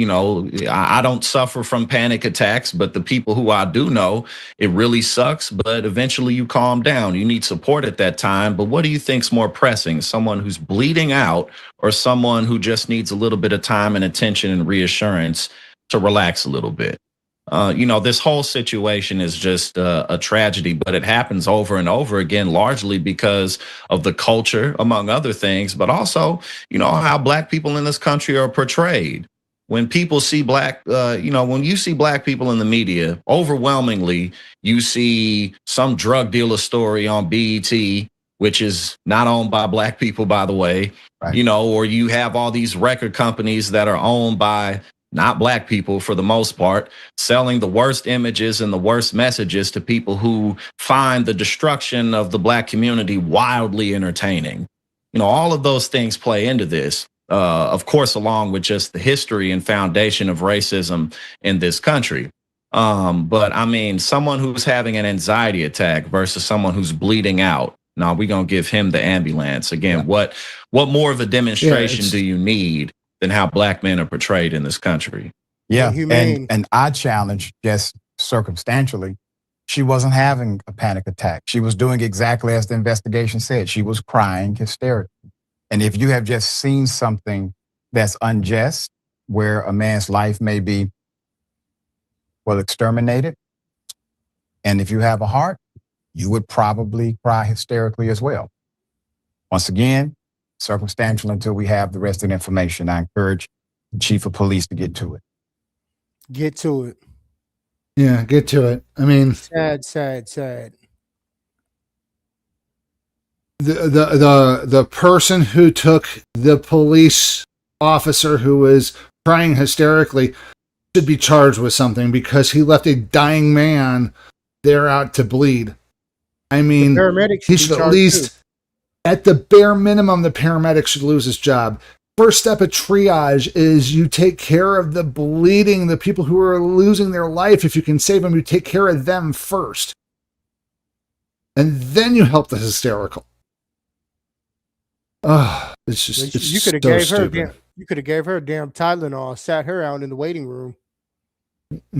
[SPEAKER 16] I don't suffer from panic attacks, but the people who I do know, it really sucks, but eventually you calm down. You need support at that time. But what do you think's more pressing? Someone who's bleeding out or someone who just needs a little bit of time and attention and reassurance to relax a little bit? This whole situation is just a tragedy, but it happens over and over again, largely because of the culture, among other things, but also, how black people in this country are portrayed. When people see when you see black people in the media, overwhelmingly, you see some drug dealer story on BET, which is not owned by black people, by the way,
[SPEAKER 13] right.
[SPEAKER 16] Or you have all these record companies that are owned by not black people for the most part, selling the worst images and the worst messages to people who find the destruction of the black community wildly entertaining. All of those things play into this, of course, along with just the history and foundation of racism in this country. But I mean, someone who's having an anxiety attack versus someone who's bleeding out. Now we're going to give him the ambulance. Again, what more of a demonstration do you need than how black men are portrayed in this country?
[SPEAKER 13] Yeah, and I challenge just circumstantially, she wasn't having a panic attack. She was doing exactly as the investigation said. She was crying hysterically. And if you have just seen something that's unjust, where a man's life may be, exterminated, and if you have a heart, you would probably cry hysterically as well. Once again, circumstantial until we have the rest of the information. I encourage the chief of police to get to it.
[SPEAKER 4] Get to it.
[SPEAKER 3] Yeah, get to it. I mean,
[SPEAKER 4] sad.
[SPEAKER 3] The person who took the police officer who was crying hysterically should be charged with something because he left a dying man there out to bleed. I mean, he should at least, at the bare minimum, the paramedic should lose his job. First step of triage is you take care of the bleeding, the people who are losing their life. If you can save them, you take care of them first. And then you help the hysterical. Oh, it's just, it's
[SPEAKER 4] you could have
[SPEAKER 3] so
[SPEAKER 4] gave
[SPEAKER 3] stupid.
[SPEAKER 4] her you could have gave her a damn Tylenol, sat her out in the waiting room.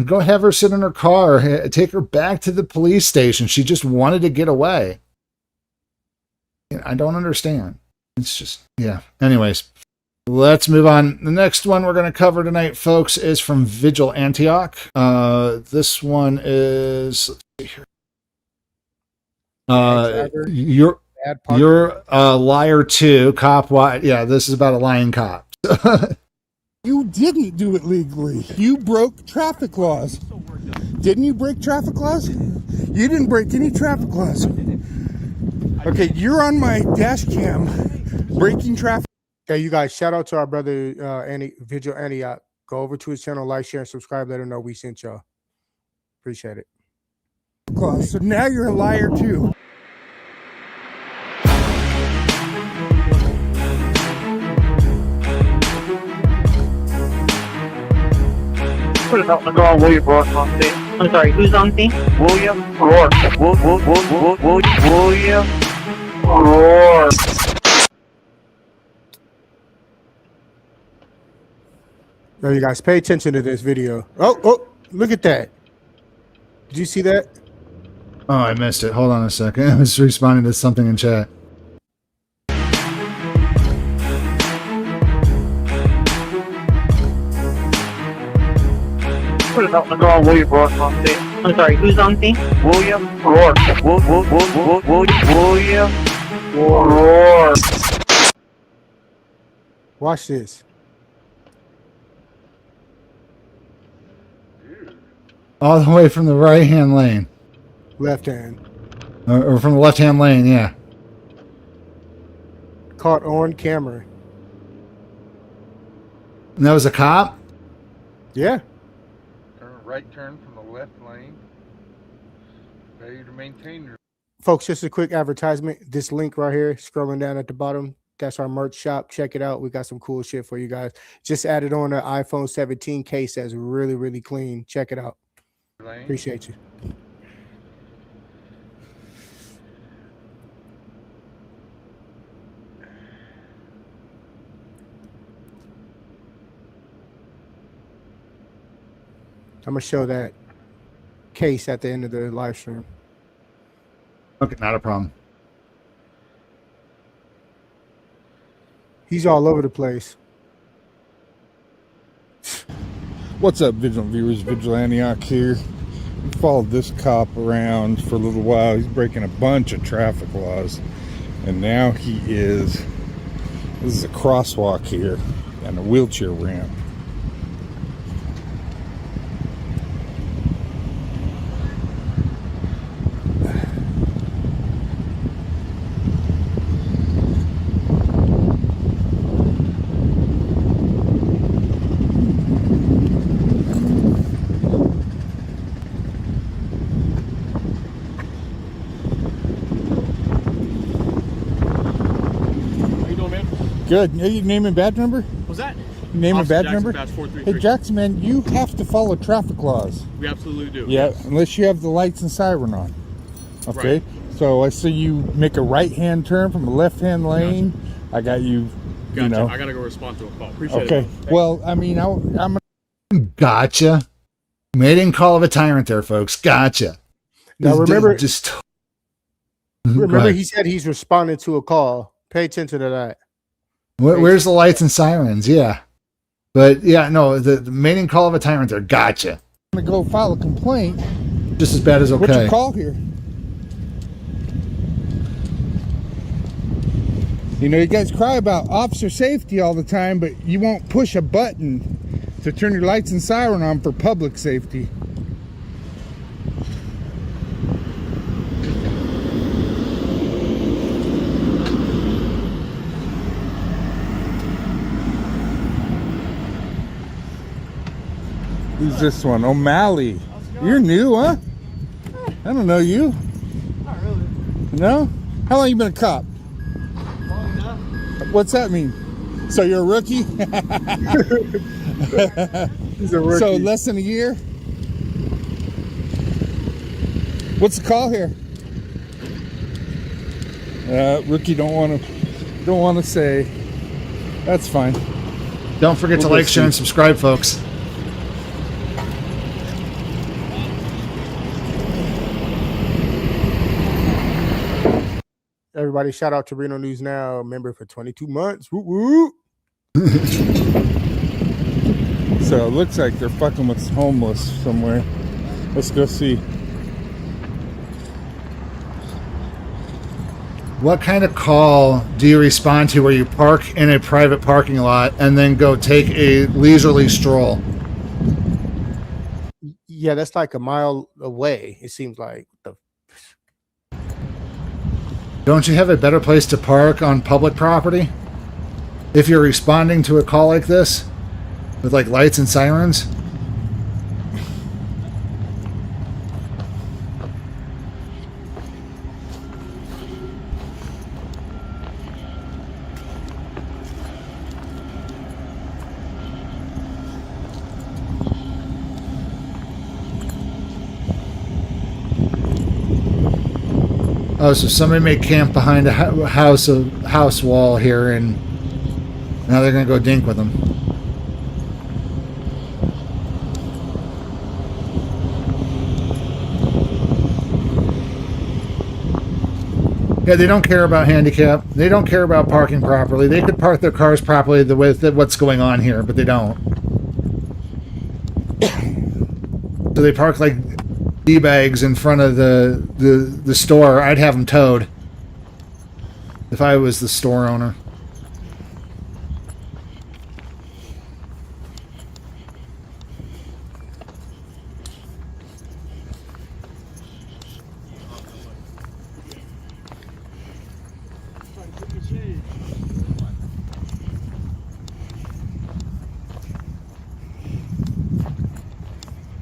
[SPEAKER 3] Go have her sit in her car, take her back to the police station. She just wanted to get away. I don't understand. It's just, yeah. Anyways, let's move on. The next one we're going to cover tonight, folks, is from Vigil Antioch. This one is, let's see here. You're a liar too, cop. Yeah, this is about a lying cop.
[SPEAKER 2] You didn't do it legally. You broke traffic laws. Didn't you break traffic laws? You didn't break any traffic laws. Okay, you're on my dash cam breaking traffic.
[SPEAKER 4] Okay, you guys, shout out to our brother Vigil Antioch. Go over to his channel, like, share, and subscribe. Let him know we sent y'all. Appreciate it.
[SPEAKER 2] So now you're a liar too.
[SPEAKER 17] Put it up and go on William Rourke on scene. I'm sorry, who's on scene? William Rourke. William Rourke.
[SPEAKER 4] Now, you guys pay attention to this video. Oh, look at that. Did you see that?
[SPEAKER 3] Oh, I missed it. Hold on a second. I was responding to something in chat.
[SPEAKER 17] Put it up and go on William Rourke on scene. I'm sorry, who's on scene? William Rourke. William Rourke.
[SPEAKER 4] Watch this.
[SPEAKER 3] All the way from the right-hand lane.
[SPEAKER 4] Left hand.
[SPEAKER 3] Or from the left-hand lane, yeah.
[SPEAKER 4] Caught on camera.
[SPEAKER 3] And that was a cop?
[SPEAKER 4] Yeah.
[SPEAKER 18] Right turn from the left lane. Failure to maintain your...
[SPEAKER 4] Folks, just a quick advertisement. This link right here, scrolling down at the bottom, that's our merch shop. Check it out. We got some cool shit for you guys. Just added on an iPhone 17 case that's really, really clean. Check it out. Appreciate you. I'm going to show that case at the end of the live stream.
[SPEAKER 3] Okay, not a problem.
[SPEAKER 4] He's all over the place.
[SPEAKER 2] What's up, Vigilant viewers? Vigilantioc here. We followed this cop around for a little while. He's breaking a bunch of traffic laws. And now he is... This is a crosswalk here and a wheelchair ramp. Good. You name and badge number?
[SPEAKER 19] What's that?
[SPEAKER 2] Name and badge number?
[SPEAKER 19] Badge 433.
[SPEAKER 2] Hey, Jackson, man, you have to follow traffic laws.
[SPEAKER 19] We absolutely do.
[SPEAKER 2] Yeah, unless you have the lights and siren on. Okay?
[SPEAKER 19] Right.
[SPEAKER 2] So I see you make a right-hand turn from a left-hand lane. Gotcha. I got you,
[SPEAKER 19] Gotcha.
[SPEAKER 2] you know.
[SPEAKER 19] I got to go respond to a call. Appreciate it.
[SPEAKER 2] Okay. Well, I mean, I'm...
[SPEAKER 3] Gotcha. Mating call of a tyrant there, folks. Gotcha.
[SPEAKER 4] Now, remember...
[SPEAKER 3] Remember,
[SPEAKER 4] he said he's responding to a call. Pay attention to that.
[SPEAKER 3] Where's the lights and sirens? Yeah. But, yeah, no, the mating call of a tyrant there. Gotcha.
[SPEAKER 2] I'm going to go file a complaint.
[SPEAKER 3] Just as bad as okay.
[SPEAKER 2] What's your call here? You know, you guys cry about officer safety all the time, but you won't push a button to turn your lights and siren on for public safety. Who's this one? O'Malley. You're new, huh? I don't know you.
[SPEAKER 19] Not really.
[SPEAKER 2] No? How long you been a cop?
[SPEAKER 19] Long enough.
[SPEAKER 2] What's that mean? So you're a rookie?
[SPEAKER 4] He's a rookie.
[SPEAKER 2] So less than a year? What's the call here? Rookie don't want to say. That's fine.
[SPEAKER 3] Don't forget to like, share, and subscribe, folks.
[SPEAKER 4] Everybody, shout out to Reno News Now, member for 22 months. Woo woo.
[SPEAKER 2] So it looks like they're fucking with homeless somewhere. Let's go see.
[SPEAKER 3] What kind of call do you respond to where you park in a private parking lot and then go take a leisurely stroll?
[SPEAKER 4] Yeah, that's like a mile away, it seems like.
[SPEAKER 3] Don't you have a better place to park on public property? If you're responding to a call like this, with like lights and sirens? Oh, so somebody made camp behind a house wall here, and now they're gonna go dink with them. Yeah, they don't care about handicap. They don't care about parking properly. They could park their cars properly with what's going on here, but they don't. So they park like D-bags in front of the store. I'd have them towed if I was the store owner.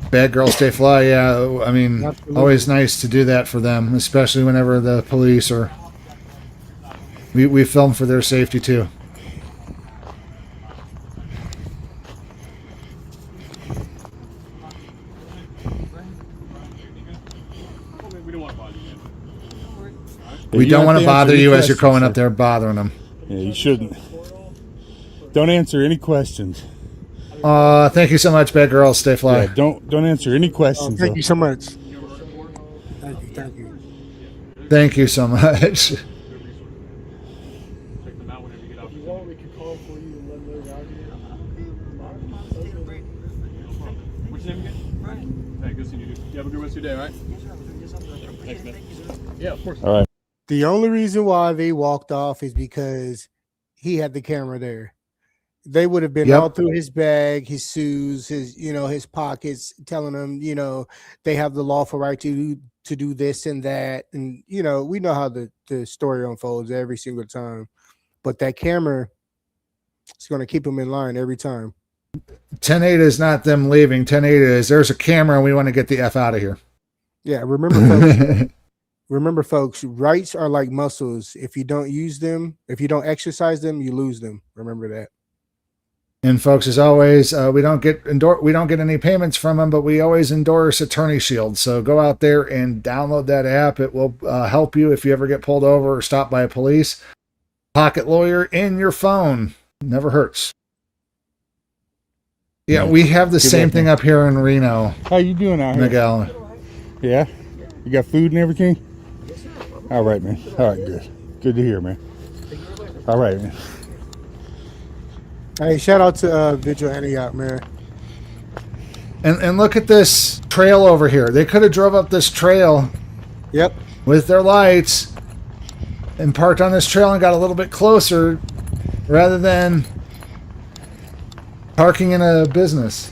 [SPEAKER 3] Bad girls stay fly, yeah. I mean,
[SPEAKER 4] Absolutely.
[SPEAKER 3] always nice to do that for them, especially whenever the police are. We film for their safety too. We don't want to bother you as you're going up there bothering them.
[SPEAKER 2] Yeah, you shouldn't. Don't answer any questions.
[SPEAKER 3] Thank you so much, bad girls. Stay fly.
[SPEAKER 2] Yeah, don't answer any questions.
[SPEAKER 4] Thank
[SPEAKER 2] though.
[SPEAKER 4] you so much. Thank you.
[SPEAKER 3] Thank you so much.
[SPEAKER 19] What's your name again? Hey, good seeing you. You have a good rest of your day, all right? Thanks, man. Yeah, of course.
[SPEAKER 2] All right.
[SPEAKER 4] The only reason why they walked off is because he had the camera there. They would have been all through his bag, his shoes, his pockets, telling him, they have the lawful right to do this and that. And, we know how the story unfolds every single time. But that camera is going to keep him in line every time.
[SPEAKER 3] 10-8 is not them leaving. 10-8 is there's a camera and we want to get the F out of here.
[SPEAKER 4] Yeah, remember, folks, rights are like muscles. If you don't use them, if you don't exercise them, you lose them. Remember that.
[SPEAKER 3] And folks, as always, we don't get any payments from them, but we always endorse Attorney Shield. So go out there and download that app. It will help you if you ever get pulled over or stopped by a police. Pocket lawyer in your phone. Never hurts. Yeah, we have the same thing up here in Reno.
[SPEAKER 2] How you doing out here?
[SPEAKER 3] Miguel.
[SPEAKER 2] Yeah? You got food and everything? All right, man. All right, good. Good to hear, man. All right, man.
[SPEAKER 4] Hey, shout out to Vigil Antioch, man.
[SPEAKER 3] And look at this trail over here. They could have drove up this trail.
[SPEAKER 4] Yep.
[SPEAKER 3] With their lights and parked on this trail and got a little bit closer rather than parking in a business.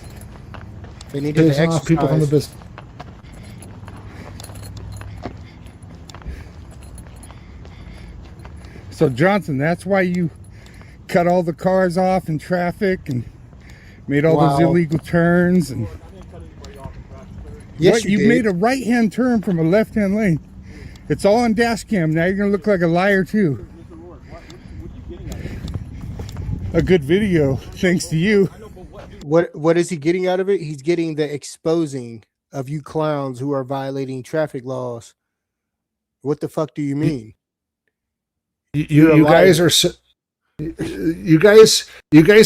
[SPEAKER 4] They needed to
[SPEAKER 3] Pissing off people from the business.
[SPEAKER 2] So, Johnson, that's why you cut all the cars off in traffic and made all those illegal turns. And
[SPEAKER 4] yes,
[SPEAKER 2] you made a right-hand turn from a left-hand lane. It's all on dash cam. Now you're going to look like a liar, too. A good video, thanks to you.
[SPEAKER 4] What is he getting out of it? He's getting the exposing of you clowns who are violating traffic laws. What the fuck do you mean?
[SPEAKER 3] You guys are you guys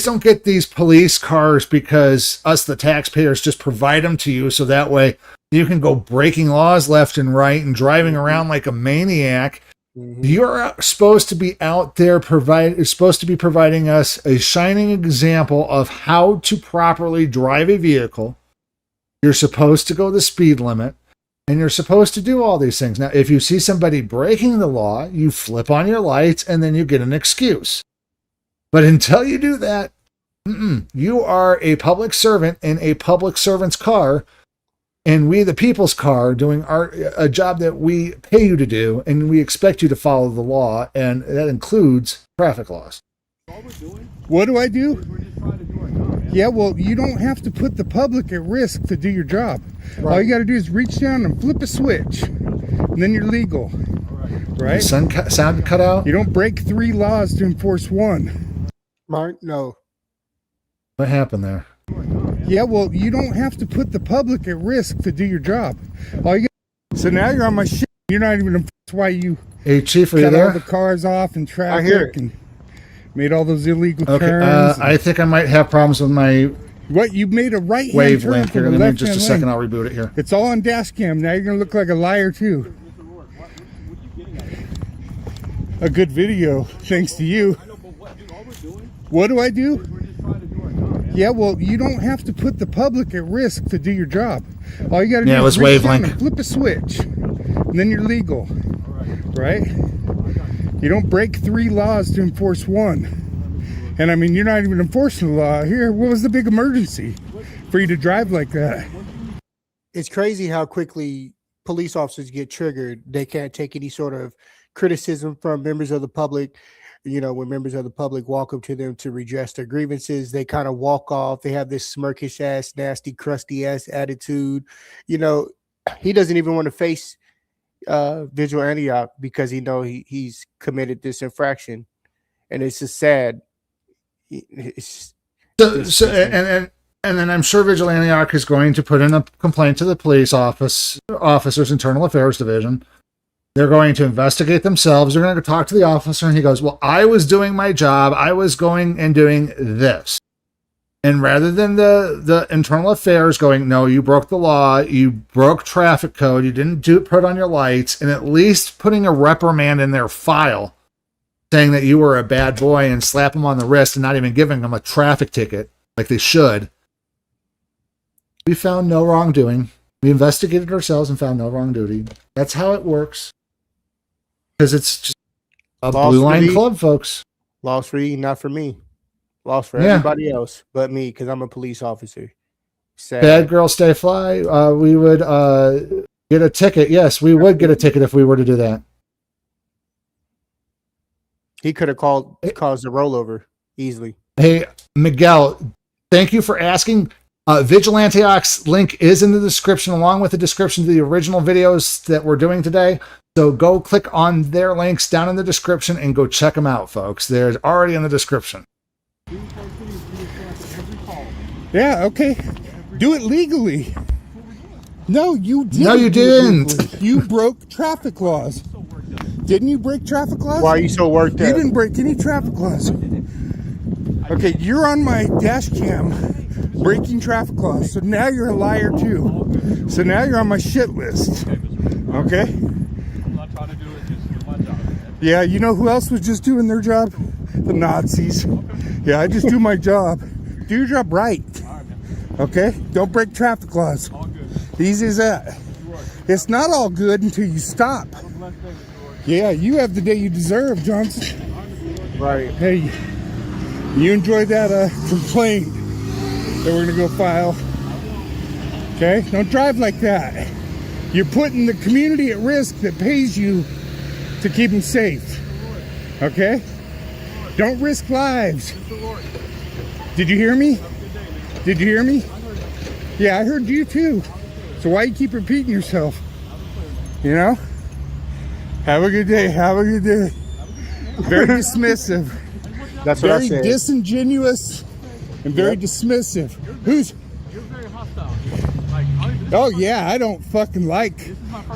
[SPEAKER 3] don't get these police cars because us the taxpayers just provide them to you so that way you can go breaking laws left and right and driving around like a maniac. You're supposed to be out there providing us a shining example of how to properly drive a vehicle. You're supposed to go the speed limit. And you're supposed to do all these things. Now, if you see somebody breaking the law, you flip on your lights and then you get an excuse. But until you do that, you are a public servant in a public servant's car, and we, the people's car, doing a job that we pay you to do, and we expect you to follow the law, and that includes traffic laws.
[SPEAKER 2] What do I do? Yeah, well, you don't have to put the public at risk to do your job. Right. All you got to do is reach down and flip a switch, and then you're legal. Right?
[SPEAKER 3] Sound cut out?
[SPEAKER 2] You don't break 3 laws to enforce 1.
[SPEAKER 4] Mark, no.
[SPEAKER 3] What happened there?
[SPEAKER 2] Yeah, well, you don't have to put the public at risk to do your job. So now you're on my shit. You're not even. That's why you
[SPEAKER 3] Hey, Chief, are you
[SPEAKER 2] cut all
[SPEAKER 3] there?
[SPEAKER 2] the cars off in traffic
[SPEAKER 4] hear it.
[SPEAKER 2] and made all those illegal
[SPEAKER 3] Okay,
[SPEAKER 2] turns.
[SPEAKER 3] I think I might have problems with my
[SPEAKER 2] What, you made a right-hand turn
[SPEAKER 3] wavelength here.
[SPEAKER 2] from a
[SPEAKER 3] Give me
[SPEAKER 2] left-hand
[SPEAKER 3] just a
[SPEAKER 2] lane.
[SPEAKER 3] second. I'll reboot it here.
[SPEAKER 2] It's all on dash cam. Now you're going to look like a liar, too. A good video, thanks to you. What do I do? Yeah, well, you don't have to put the public at risk to do your job. All you got to do
[SPEAKER 3] Yeah, it
[SPEAKER 2] is
[SPEAKER 3] was
[SPEAKER 2] reach down
[SPEAKER 3] wavelength.
[SPEAKER 2] and flip a switch, and then you're legal, right? You don't break 3 laws to enforce 1. And I mean, you're not even enforcing the law here. What was the big emergency for you to drive like that?
[SPEAKER 4] It's crazy how quickly police officers get triggered. They can't take any sort of criticism from members of the public. You know, when members of the public walk up to them to redress their grievances, they kind of walk off. They have this smirkish ass, nasty, crusty ass attitude. You know, he doesn't even want to face Vigil Antioch because he's committed this infraction, and it's just sad. It's
[SPEAKER 3] And then I'm sure Vigil Antioch is going to put in a complaint to the police officers, Internal Affairs Division. They're going to investigate themselves. They're going to talk to the officer, and he goes, well, I was doing my job. I was going and doing this. And rather than the Internal Affairs going, no, you broke the law, you broke traffic code, you didn't put on your lights, and at least putting a reprimand in their file saying that you were a bad boy and slap them on the wrist and not even giving them a traffic ticket like they should. We found no wrongdoing. We investigated ourselves and found no wrongdoing. That's how it works. Because it's just a blue line club, folks.
[SPEAKER 4] Loss for you, not for me. Loss for everybody else but me because I'm a police officer. Sad.
[SPEAKER 3] Bad girl, stay fly. We would get a ticket. Yes, we would get a ticket if we were to do that.
[SPEAKER 4] He could have caused a rollover easily.
[SPEAKER 3] Hey, Miguel, thank you for asking. Vigil Antioch's link is in the description, along with the description of the original videos that we're doing today. So go click on their links down in the description and go check them out, folks. They're already in the description.
[SPEAKER 2] Yeah, okay. Do it legally. No, you didn't.
[SPEAKER 3] No, you didn't.
[SPEAKER 2] You broke traffic laws. Didn't you break traffic laws?
[SPEAKER 4] Why are you so worked up?
[SPEAKER 2] You didn't break any traffic laws. Okay, you're on my dash cam breaking traffic laws. So now you're a liar too. So now you're on my shit list. Okay?
[SPEAKER 19] I'm not trying to do it, just do my job.
[SPEAKER 2] Yeah, you know who else was just doing their job? The Nazis. Yeah, I just do my job. Do your job right. Okay? Don't break traffic laws. Easy as that. It's not all good until you stop. Yeah, you have the day you deserve, Johnson.
[SPEAKER 4] Right.
[SPEAKER 2] Hey, you enjoy that complaint that we're going to go file. Okay? Don't drive like that. You're putting the community at risk that pays you to keep them safe. Okay? Don't risk lives. Did you hear me? Did you hear me? Yeah, I heard you too. So why you keep repeating yourself? You know? Have a good day. Have a good day. Very dismissive.
[SPEAKER 4] That's what I
[SPEAKER 2] very
[SPEAKER 4] said.
[SPEAKER 2] Disingenuous and very dismissive. Who's?
[SPEAKER 19] You're very hostile.
[SPEAKER 2] Oh yeah, I don't fucking like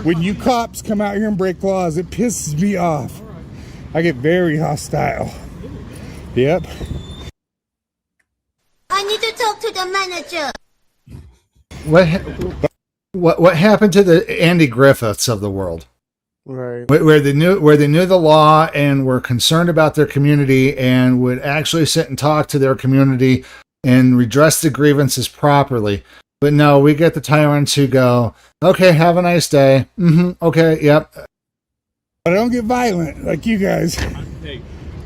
[SPEAKER 2] when you cops come out here and break laws. It pisses me off. I get very hostile. Yep.
[SPEAKER 15] I need to talk to the manager.
[SPEAKER 3] What happened to the Andy Griffiths of the world?
[SPEAKER 4] Right.
[SPEAKER 3] Where they knew the law and were concerned about their community and would actually sit and talk to their community and redress the grievances properly. But no, we get the tyrants who go, okay, have a nice day. Okay, yep.
[SPEAKER 2] But I don't get violent like you guys.
[SPEAKER 19] Hey,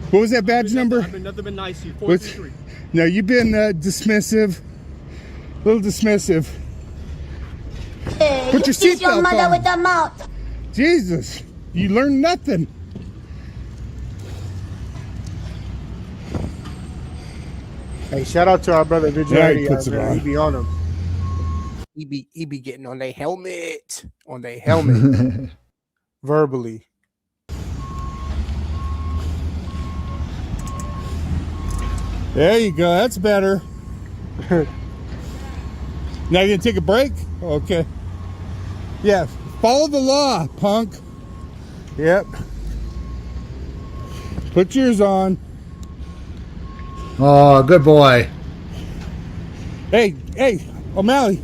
[SPEAKER 2] what was that badge number?
[SPEAKER 19] I've nothing been nice to you. 423.
[SPEAKER 2] No, you've been dismissive. A little dismissive.
[SPEAKER 15] Hey,
[SPEAKER 2] Put your
[SPEAKER 15] you kiss your
[SPEAKER 2] seatbelt
[SPEAKER 15] mother
[SPEAKER 2] on.
[SPEAKER 15] with the mouth.
[SPEAKER 2] Jesus, you learned nothing.
[SPEAKER 4] Hey, shout out to our brother Vigilante.
[SPEAKER 2] Yeah, he puts it on.
[SPEAKER 4] He be on him. He be getting on their helmet. On their helmet. Verbally.
[SPEAKER 2] There you go. That's better. Now you gonna take a break? Okay. Yeah. Follow the law, punk. Yep. Put yours on.
[SPEAKER 3] Oh, good boy.
[SPEAKER 2] Hey, O'Malley.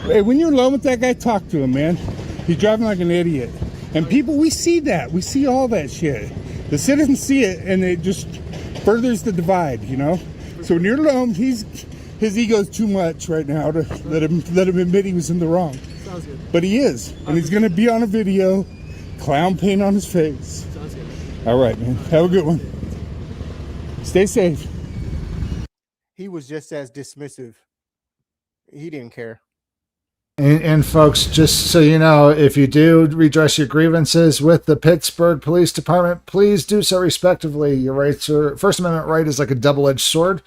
[SPEAKER 2] Hey, when you're alone with that guy, talk to him, man. He's driving like an idiot. And people, we see that. We see all that shit. The citizens see it, and it just furthers the divide, you know? So when you're alone, his ego's too much right now to let him admit he was in the wrong.
[SPEAKER 19] Sounds good.
[SPEAKER 2] But he is. And he's going to be on a video, clown paint on his face.
[SPEAKER 19] Sounds good.
[SPEAKER 2] All right, man. Have a good one. Stay safe.
[SPEAKER 4] He was just as dismissive. He didn't care.
[SPEAKER 3] And folks, just so you know, if you do redress your grievances with the Pittsburgh Police Department, please do so respectively. Your rights are, First Amendment right is like a double-edged sword.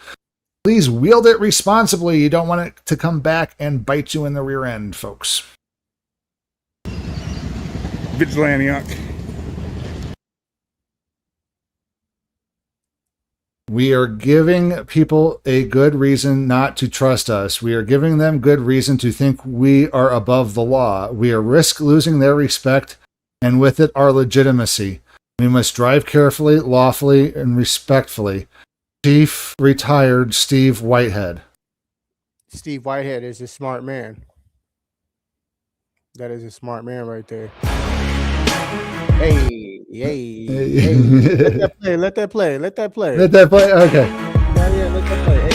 [SPEAKER 3] Please wield it responsibly. You don't want it to come back and bite you in the rear end, folks.
[SPEAKER 2] Vigilante.
[SPEAKER 3] We are giving people a good reason not to trust us. We are giving them good reason to think we are above the law. We are risk losing their respect and with it our legitimacy. We must drive carefully, lawfully, and respectfully. Chief Retired Steve Whitehead.
[SPEAKER 4] Steve Whitehead is a smart man. That is a smart man right there. Hey. Let that play.
[SPEAKER 3] Let that play. Okay.
[SPEAKER 4] Yeah, let that play.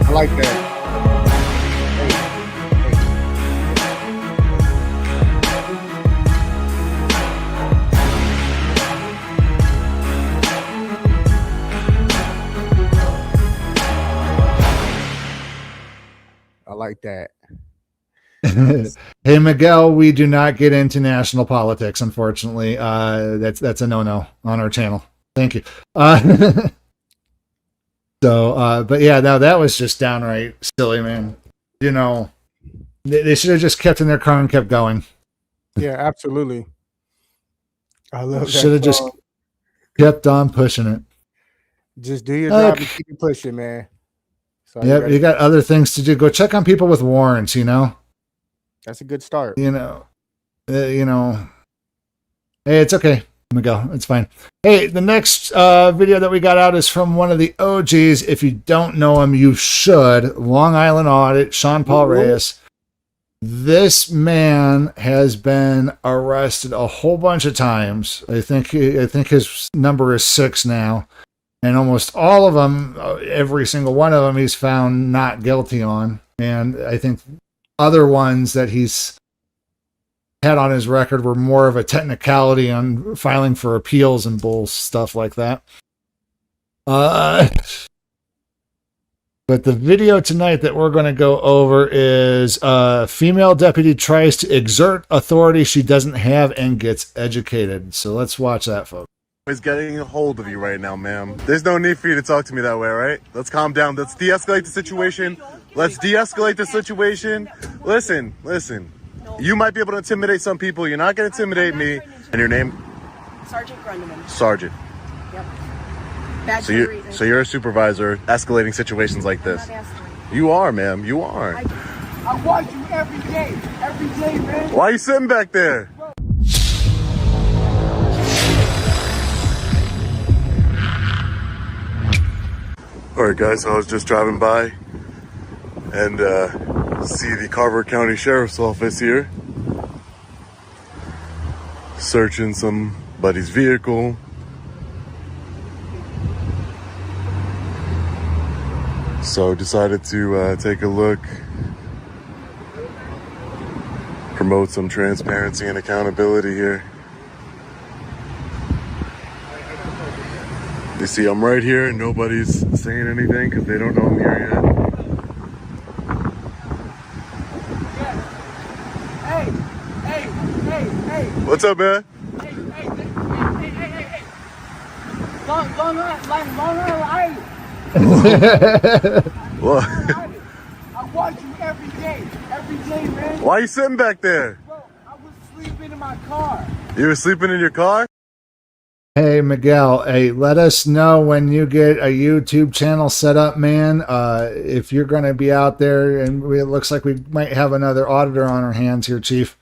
[SPEAKER 4] I like that. I like that.
[SPEAKER 3] Hey, Miguel, we do not get into national politics, unfortunately. That's a no-no on our channel. Thank you. But yeah, no, that was just downright silly, man. You know, they should have just kept in their car and kept going.
[SPEAKER 4] Yeah, absolutely. I love that.
[SPEAKER 3] Should have just kept on pushing it.
[SPEAKER 4] Just do your job and keep it pushing, man. So
[SPEAKER 3] Yep, you got other things to do. Go check on people with warrants, you know?
[SPEAKER 4] That's a good start.
[SPEAKER 3] You know, hey, it's okay, Miguel. It's fine. Hey, the next video that we got out is from one of the OGs. If you don't know him, you should. Long Island Audit, Sean Paul Reyes. This man has been arrested a whole bunch of times. I think his number is 6 now. And almost all of them, every single one of them, he's found not guilty on. And I think other ones that he's had on his record were more of a technicality on filing for appeals and bull stuff like that. But the video tonight that we're going to go over is a female deputy tries to exert authority she doesn't have and gets educated. So let's watch that, folks.
[SPEAKER 20] Is getting a hold of you right now, ma'am. There's no need for you to talk to me that way, right? Let's calm down. Let's de-escalate the situation. Listen. You might be able to intimidate some people. You're not going to intimidate me. And your name?
[SPEAKER 21] Sergeant Grundeman.
[SPEAKER 20] Sergeant.
[SPEAKER 21] Yep. That's
[SPEAKER 20] So you're a supervisor escalating situations like this. You are, ma'am. You are.
[SPEAKER 21] I watch you every day, man.
[SPEAKER 20] Why are you sitting back there? Alright guys, I was just driving by and see the Carver County Sheriff's Office here searching somebody's vehicle. So decided to take a look, promote some transparency and accountability here. You see, I'm right here and nobody's saying anything because they don't know I'm here yet.
[SPEAKER 21] Hey.
[SPEAKER 20] What's up, man?
[SPEAKER 21] Hey. Long Island.
[SPEAKER 20] What?
[SPEAKER 21] I watch you every day, man.
[SPEAKER 20] Why are you sitting back there?
[SPEAKER 21] Bro, I was sleeping in my car.
[SPEAKER 20] You were sleeping in your car?
[SPEAKER 3] Hey Miguel, hey, let us know when you get a YouTube channel set up, man. If you're going to be out there, and it looks like we might have another auditor on our hands here, Chief.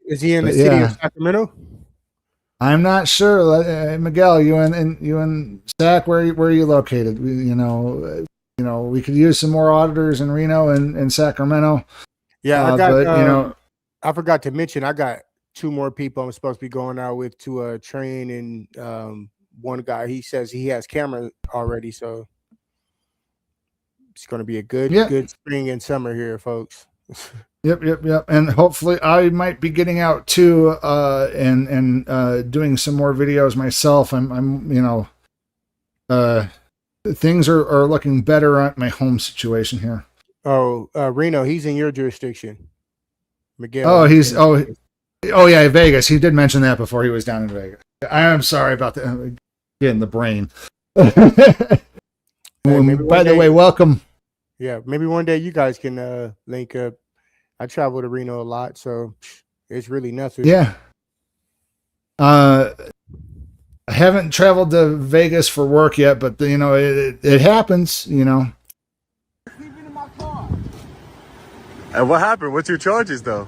[SPEAKER 4] Is he in the city of Sacramento?
[SPEAKER 3] I'm not sure. Miguel, you in Sac? Where are you located? We could use some more auditors in Reno and Sacramento.
[SPEAKER 4] Yeah, I got.
[SPEAKER 3] But
[SPEAKER 4] I forgot to mention, I got 2 more people I'm supposed to be going out with to train, and one guy, he says he has camera already, so it's going to be a good spring and summer here, folks.
[SPEAKER 3] Yep. And hopefully I might be getting out too, and doing some more videos myself. Things are looking better at my home situation here.
[SPEAKER 4] Oh, Reno, he's in your jurisdiction. Miguel.
[SPEAKER 3] Oh yeah, Vegas. He did mention that before he was down in Vegas. I'm sorry about that. Getting the brain. By the way, welcome.
[SPEAKER 4] Yeah, maybe one day you guys can link up. I travel to Reno a lot, so it's really nothing.
[SPEAKER 3] Yeah. I haven't traveled to Vegas for work yet, but it happens,
[SPEAKER 20] And what happened? What's your charges, though?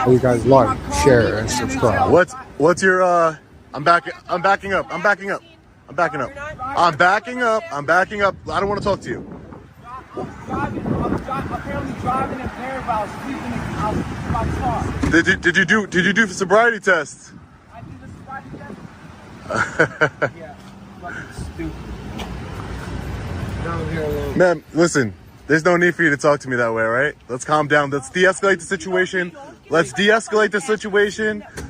[SPEAKER 4] You guys like, share, and subscribe.
[SPEAKER 20] What's your I'm backing up. I'm backing up. I don't want to talk to you. Did you do sobriety tests?
[SPEAKER 21] I did the sobriety test. Yeah, fucking stupid. Down here a little.
[SPEAKER 20] Man, listen. There's no need for you to talk to me that way, right? Let's calm down. Let's de-escalate the situation.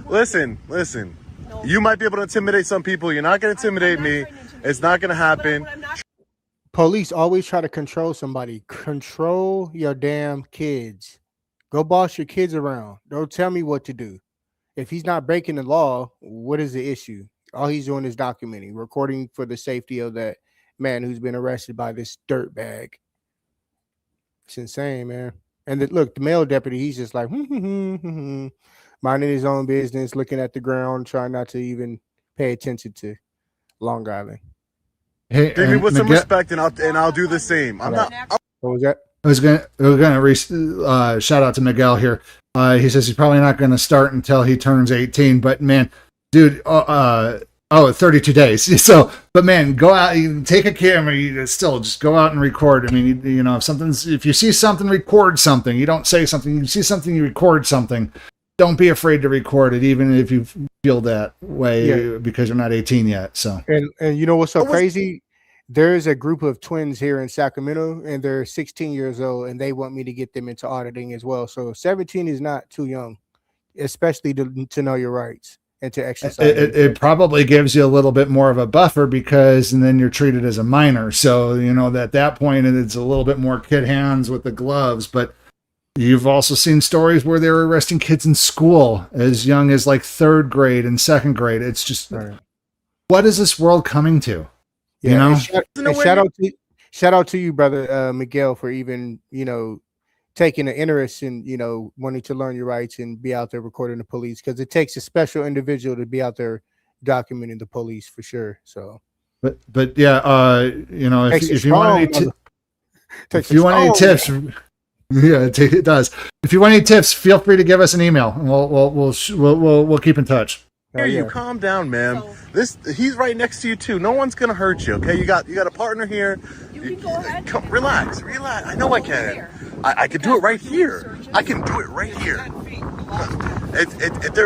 [SPEAKER 20] Listen. You might be able to intimidate some people. You're not going to intimidate me. It's not going to happen.
[SPEAKER 4] Police always try to control somebody. Control your damn kids. Go boss your kids around. Don't tell me what to do. If he's not breaking the law, what is the issue? All he's doing is documenting, recording for the safety of that man who's been arrested by this dirtbag. It's insane, man. And look, the male deputy, he's just like, minding his own business, looking at the ground, trying not to even pay attention to Long Island.
[SPEAKER 3] Hey,
[SPEAKER 20] treat me with some respect, and I'll do the same.
[SPEAKER 4] What was that?
[SPEAKER 3] We're gonna shout out to Miguel here. He says he's probably not gonna start until he turns 18. But man, dude, 32 days. So, but man, go out, you take a camera, you still just go out and record. I mean, if you see something, record something. You don't say something. You see something, you record something. Don't be afraid to record it, even if you feel that way, because you're not 18 yet. So,
[SPEAKER 4] and you know what's so crazy? There's a group of twins here in Sacramento, and they're 16 years old, and they want me to get them into auditing as well. So 17 is not too young, especially to know your rights and to exercise.
[SPEAKER 3] It probably gives you a little bit more of a buffer, because and then you're treated as a minor. So, at that point, it's a little bit more kid hands with the gloves. But you've also seen stories where they're arresting kids in school as young as like 3rd grade and 2nd grade. It's just, what is this world coming to?
[SPEAKER 4] Yeah, shout out to you, brother Miguel, for even taking an interest in wanting to learn your rights and be out there recording the police, because it takes a special individual to be out there documenting the police for sure. So,
[SPEAKER 3] but yeah, if you want any tips, it does. If you want any tips, feel free to give us an email, and we'll keep in touch.
[SPEAKER 20] You calm down, man. He's right next to you too. No one's gonna hurt you, okay? You got a partner here.
[SPEAKER 11] You can go ahead.
[SPEAKER 20] Come, relax. I know I can. I can do it right here.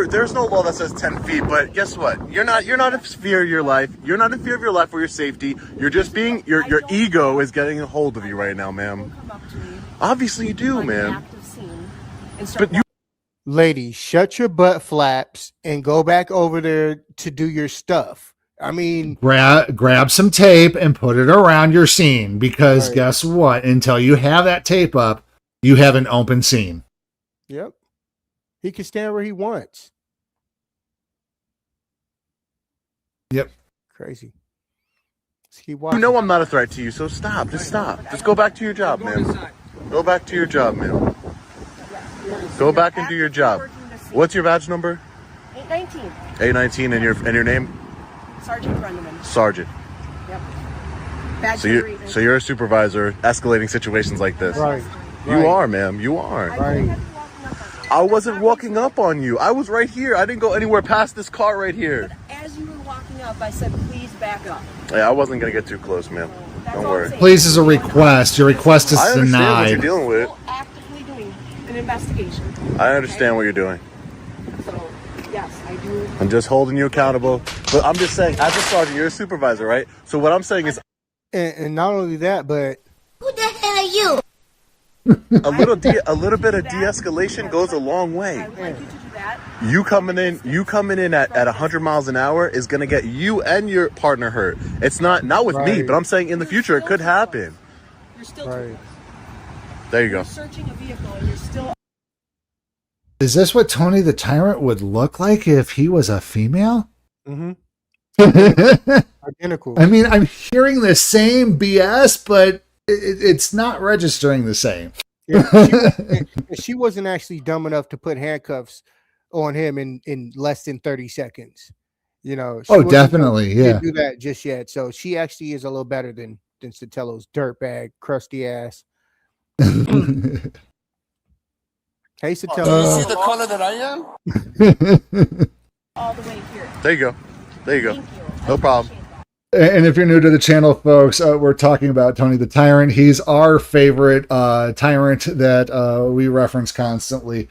[SPEAKER 20] There's no law that says 10 feet, but guess what? You're not in fear of your life. You're not in fear of your life or your safety. You're just being your ego is getting a hold of you right now, ma'am. Obviously you do, man. But you.
[SPEAKER 4] Lady, shut your butt flaps and go back over there to do your stuff. I mean,
[SPEAKER 3] grab some tape and put it around your scene, because guess what? Until you have that tape up, you have an open scene.
[SPEAKER 4] Yep. He can stand where he wants.
[SPEAKER 3] Yep.
[SPEAKER 4] Crazy.
[SPEAKER 20] You know I'm not a threat to you, so stop. Just stop. Just go back to your job, man. Go back to your job, man. Go back and do your job. What's your badge number?
[SPEAKER 21] 819.
[SPEAKER 20] 819, and your name?
[SPEAKER 21] Sergeant Grundman.
[SPEAKER 20] Sergeant.
[SPEAKER 21] Yep. Bad
[SPEAKER 20] So you're a supervisor escalating situations like this.
[SPEAKER 4] Right.
[SPEAKER 20] You are, ma'am. You are.
[SPEAKER 4] Right.
[SPEAKER 20] I wasn't walking up on you. I was right here. I didn't go anywhere past this car right here.
[SPEAKER 21] As you were walking up, I said, please back up.
[SPEAKER 20] Yeah, I wasn't gonna get too close, ma'am. Don't worry.
[SPEAKER 3] Please is a request. Your request is
[SPEAKER 20] I understand what
[SPEAKER 3] denied.
[SPEAKER 20] you're dealing with.
[SPEAKER 21] Actively doing an investigation.
[SPEAKER 20] I understand what you're doing.
[SPEAKER 21] So, yes, I do.
[SPEAKER 20] I'm just holding you accountable. But I'm just saying, as a sergeant, you're a supervisor, right? So what I'm saying is,
[SPEAKER 4] And not only that, but
[SPEAKER 15] Who the hell are you?
[SPEAKER 20] a little bit of de-escalation goes a long way.
[SPEAKER 21] I would like you to do that.
[SPEAKER 20] You coming in at 100 miles an hour is gonna get you and your partner hurt. It's not with me, but I'm saying in the future it could happen.
[SPEAKER 21] You're still
[SPEAKER 4] right.
[SPEAKER 20] There you go.
[SPEAKER 21] searching a vehicle and you're still.
[SPEAKER 3] Is this what Tony the Tyrant would look like if he was a female?
[SPEAKER 4] Mm-hmm. Identical.
[SPEAKER 3] I mean, I'm hearing the same BS, but it's not registering the same.
[SPEAKER 4] Yeah, she wasn't actually dumb enough to put handcuffs on him in less than 30 seconds. You know. She wasn't
[SPEAKER 3] definitely,
[SPEAKER 4] dumb. She
[SPEAKER 3] yeah.
[SPEAKER 4] didn't do that just yet. So she actually is a little better than Sotelo dirtbag, crusty ass. Hey, Sotelo.
[SPEAKER 21] you see
[SPEAKER 20] the
[SPEAKER 21] color
[SPEAKER 20] that I am?
[SPEAKER 21] all the way here.
[SPEAKER 20] There you go. There you go. No problem.
[SPEAKER 3] And if you're new to the channel, folks, we're talking about Tony the Tyrant. He's our favorite tyrant that we reference constantly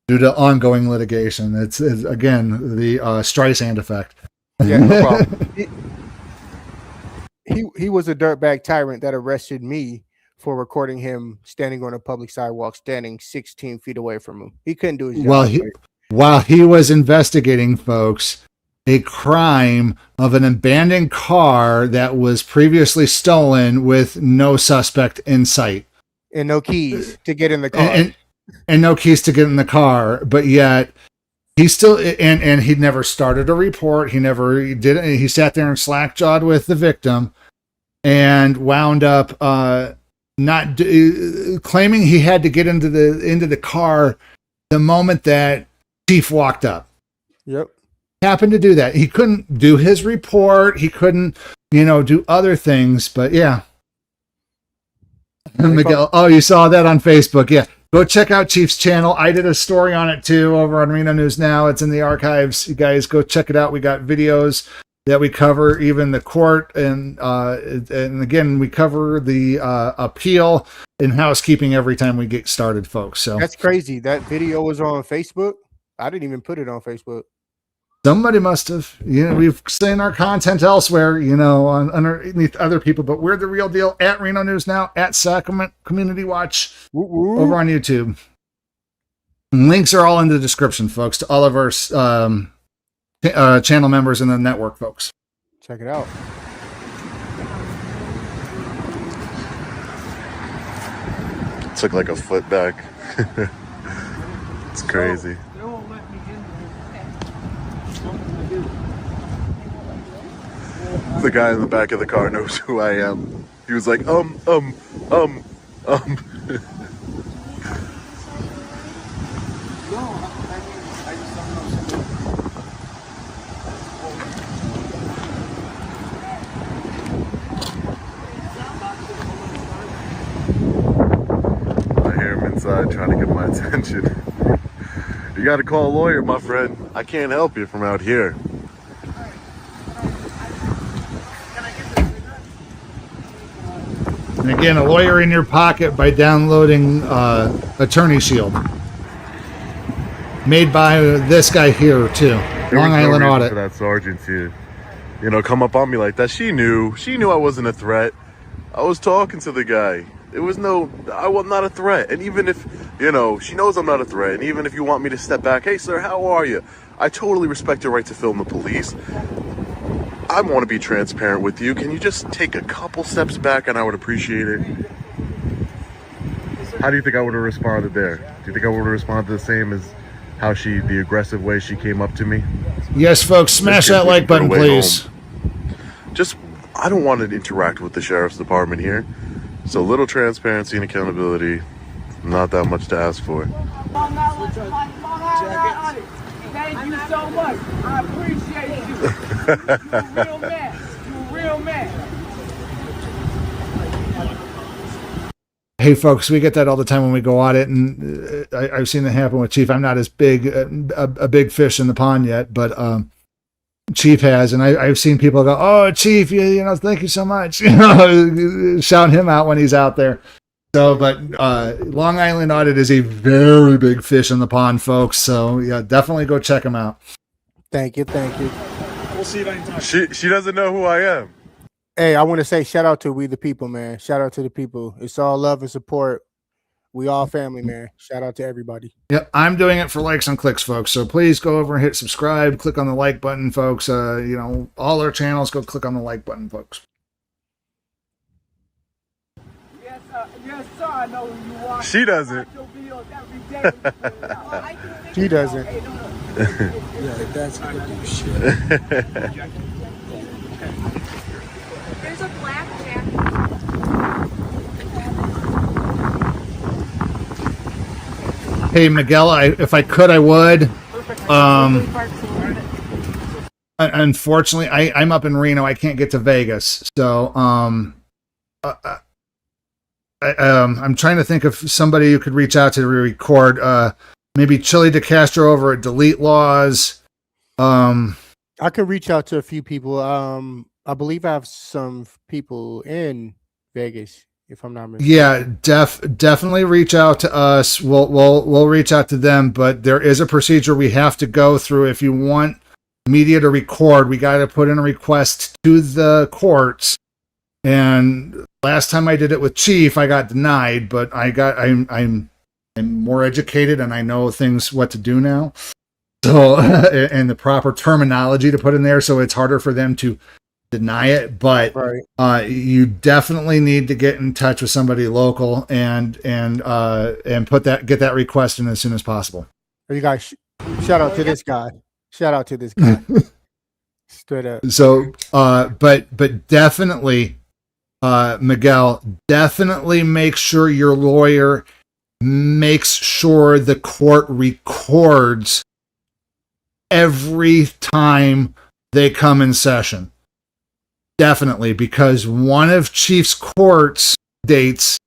[SPEAKER 3] due to ongoing litigation. It's again, the Streisand effect.
[SPEAKER 4] Yeah, no problem. He was a dirtbag tyrant that arrested me for recording him standing on a public sidewalk, standing 16 feet away from him. He couldn't do his job.
[SPEAKER 3] While he was investigating, folks, a crime of an abandoned car that was previously stolen with no suspect in sight.
[SPEAKER 4] And no keys to get in the car.
[SPEAKER 3] And no keys to get in the car, but yet he still and he never started a report. He never did. He sat there and slack-jawed with the victim, and wound up not claiming he had to get into the car the moment that Chief walked up.
[SPEAKER 4] Yep.
[SPEAKER 3] Happened to do that. He couldn't do his report. He couldn't, do other things. But yeah. Miguel, you saw that on Facebook. Yeah. Go check out Chief's channel. I did a story on it too over on Reno News Now. It's in the archives. You guys go check it out. We got videos that we cover, even the court, and again, we cover the appeal and housekeeping every time we get started, folks. So
[SPEAKER 4] that's crazy. That video was on Facebook. I didn't even put it on Facebook.
[SPEAKER 3] Somebody must have. We've seen our content elsewhere, on underneath other people, but we're the real deal at Reno News Now, at Sacramento Community Watch, over on YouTube. And links are all in the description, folks, to all of our channel members in the network, folks.
[SPEAKER 4] Check it out.
[SPEAKER 20] Took like a foot back. It's crazy. The guy in the back of the car knows who I am. He was like, I hear him inside trying to get my attention. You gotta call a lawyer, my friend. I can't help you from out here.
[SPEAKER 3] And again, a lawyer in your pocket by downloading Attorney Shield. Made by this guy here, too. Long Island Audit.
[SPEAKER 20] For that sergeant to, come up on me like that. She knew I wasn't a threat. I was talking to the guy. I was not a threat. And even if, she knows I'm not a threat. And even if you want me to step back, hey, sir, how are you? I totally respect your right to film the police. I want to be transparent with you. Can you just take a couple steps back and I would appreciate it? How do you think I would have responded there? Do you think I would have responded the same as how the aggressive way she came up to me?
[SPEAKER 3] Yes, folks, smash that like button, please.
[SPEAKER 20] I don't want to interact with the sheriff's department here. So little transparency and accountability, not that much to ask for.
[SPEAKER 21] Thank you so much. I appreciate you. You're a real man. You're a real man.
[SPEAKER 3] Hey folks, we get that all the time when we go audit, and I've seen that happen with Chief. I'm not as big a big fish in the pond yet, but Chief has, and I've seen people go, "Oh, Chief, you know, thank you so much," you know, shout him out when he's out there. So, but Long Island Audit is a very big fish in the pond, folks. So yeah, definitely go check him out.
[SPEAKER 4] Thank you, thank you.
[SPEAKER 19] We'll see you anytime.
[SPEAKER 20] She doesn't know who I am.
[SPEAKER 4] Hey, I want to say shout out to We the People, man. Shout out to the people. It's all love and support. We all family, man. Shout out to everybody.
[SPEAKER 3] Yep, I'm doing it for likes and clicks, folks. So please go over and hit subscribe, click on the like button, folks. You know, all our channels, go click on the like button, folks.
[SPEAKER 21] Yes, sir. I know who you are.
[SPEAKER 20] She doesn't.
[SPEAKER 4] She doesn't.
[SPEAKER 21] Yeah, that's good shit.
[SPEAKER 11] There's a black jacket.
[SPEAKER 3] Hey, Miguel, if I could, I would. Unfortunately, I'm up in Reno. I can't get to Vegas. So I'm trying to think of somebody you could reach out to record. Maybe Chili DeCastro over at Delete Laws.
[SPEAKER 4] I could reach out to a few people. I believe I have some people in Vegas, if I'm not mistaken.
[SPEAKER 3] Yeah, definitely reach out to us. We'll reach out to them, but there is a procedure we have to go through. If you want media to record, we got to put in a request to the courts. And last time I did it with Chief, I got denied, but I'm more educated and I know what to do now. So and the proper terminology to put in there, so it's harder for them to deny it. But you definitely need to get in touch with somebody local and get that request in as soon as possible.
[SPEAKER 4] You guys, shout out to this guy. Shout out to this guy. Straight up.
[SPEAKER 3] So, but definitely, Miguel, definitely make sure your lawyer makes sure the court records every time they come in session. Definitely, because one of Chief's court's dates,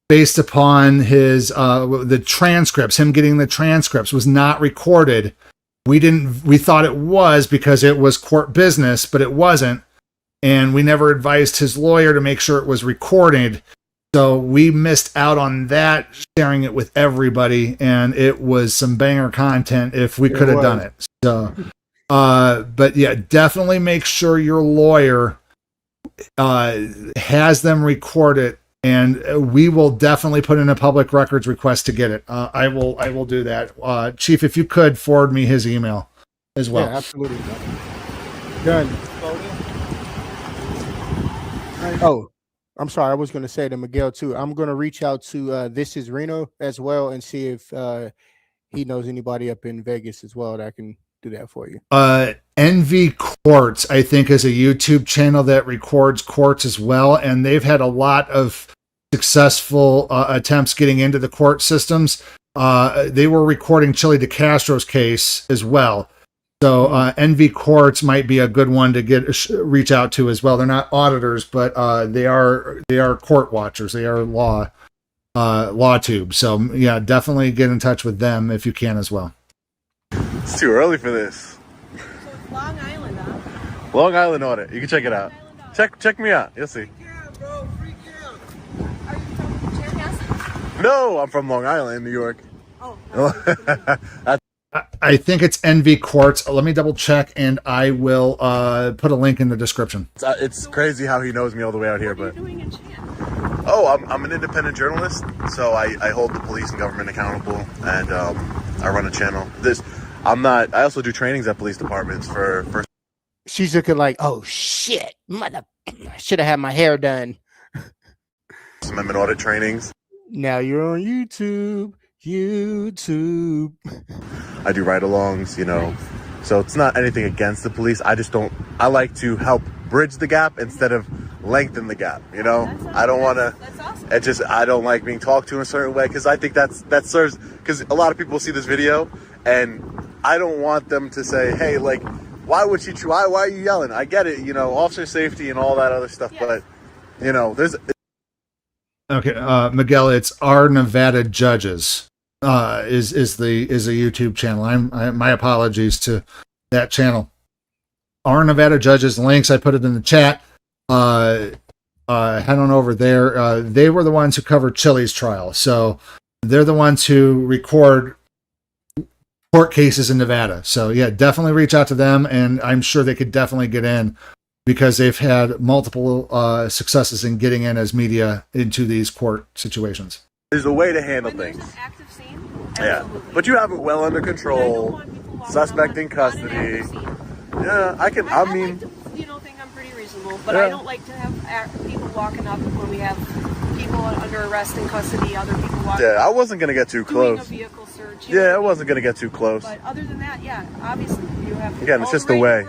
[SPEAKER 3] based upon his the transcripts, him getting the transcripts, was not recorded. We thought it was because it was court business, but it wasn't. And we never advised his lawyer to make sure it was recorded. So we missed out on that, sharing it with everybody. And it was some banger content if we could have done it. So, but yeah, definitely make sure your lawyer has them record it. And we will definitely put in a public records request to get it. I will do that. Chief, if you could forward me his email as well.
[SPEAKER 4] Yeah, absolutely. Done. Oh, I'm sorry. I was going to say to Miguel too. I'm going to reach out to This Is Reno as well and see if he knows anybody up in Vegas as well that can do that for you.
[SPEAKER 3] NV Courts, I think, is a YouTube channel that records courts as well, and they've had a lot of successful attempts getting into the court systems. They were recording Chili DeCastro's case as well. So NV Courts might be a good one to reach out to as well. They're not auditors, but they are court watchers. They are law tube. So yeah, definitely get in touch with them if you can as well.
[SPEAKER 20] It's too early for this.
[SPEAKER 11] So it's Long Island, huh?
[SPEAKER 20] Long Island Audit. You can check it out. Check me out. You'll see. No, I'm from Long Island, New York.
[SPEAKER 3] I think it's NV Courts. Let me double check, and I will put a link in the description.
[SPEAKER 20] It's crazy how he knows me all the way out here, but I'm an independent journalist, so I hold the police and government accountable, and I run a channel. I also do trainings at police departments for.
[SPEAKER 4] She's looking like, oh shit, mother, I should have had my hair done.
[SPEAKER 20] Amendment audit trainings.
[SPEAKER 4] Now you're on YouTube.
[SPEAKER 20] I do ride-alongs, so it's not anything against the police. I like to help bridge the gap instead of lengthen the gap, I don't want to, that's awesome. I don't like being talked to in a certain way, because I think that serves, because a lot of people see this video and I don't want them to say, hey, like, why would she? Why are you yelling? I get it, officer safety and all that other stuff, but there's.
[SPEAKER 3] Okay, Miguel, it's Our Nevada Judges. Is a YouTube channel. My apologies to that channel. Our Nevada Judges links. I put it in the chat. Head on over there. They were the ones who covered Chili's trial, so they're the ones who record court cases in Nevada. So yeah, definitely reach out to them, and I'm sure they could definitely get in because they've had multiple successes in getting in as media into these court situations.
[SPEAKER 20] There's a way to handle things. Yeah, but you have it well under control. Suspect in custody. Yeah, I mean,
[SPEAKER 1] think I'm pretty reasonable, but I don't like to have people walking up when we have people under arrest in custody. Other people walking.
[SPEAKER 20] Yeah, I wasn't gonna get too close.
[SPEAKER 1] Doing a vehicle search.
[SPEAKER 20] Yeah, I wasn't gonna get too close.
[SPEAKER 1] But other than that, yeah, obviously you have.
[SPEAKER 20] Again, it's just the way.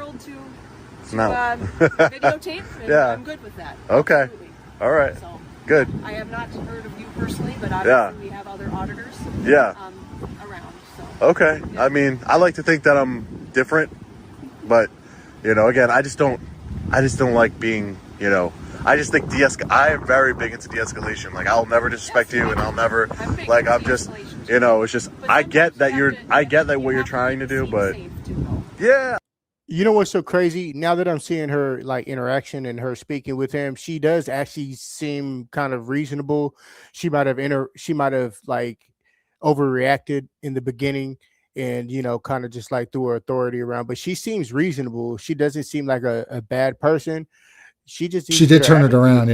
[SPEAKER 1] Videotape. And
[SPEAKER 20] Yeah,
[SPEAKER 1] I'm good with that.
[SPEAKER 20] Okay.
[SPEAKER 1] Absolutely.
[SPEAKER 20] All right.
[SPEAKER 1] So,
[SPEAKER 20] good.
[SPEAKER 1] I have not heard of you personally, but obviously we have other auditors.
[SPEAKER 20] Yeah.
[SPEAKER 1] Around. So.
[SPEAKER 20] Okay. I mean, I like to think that I'm different, but again, I just don't like being, I just think I am very big into de-escalation. Like, I'll never disrespect you, and I'll never, like, I'm just, it's just, I get that what you're trying to do, but yeah.
[SPEAKER 4] You know what's so crazy? Now that I'm seeing her like interaction and her speaking with him, she does actually seem kind of reasonable. She might have like overreacted in the beginning and kind of just like threw her authority around, but she seems reasonable. She doesn't seem like a bad person. She did
[SPEAKER 3] turn it around.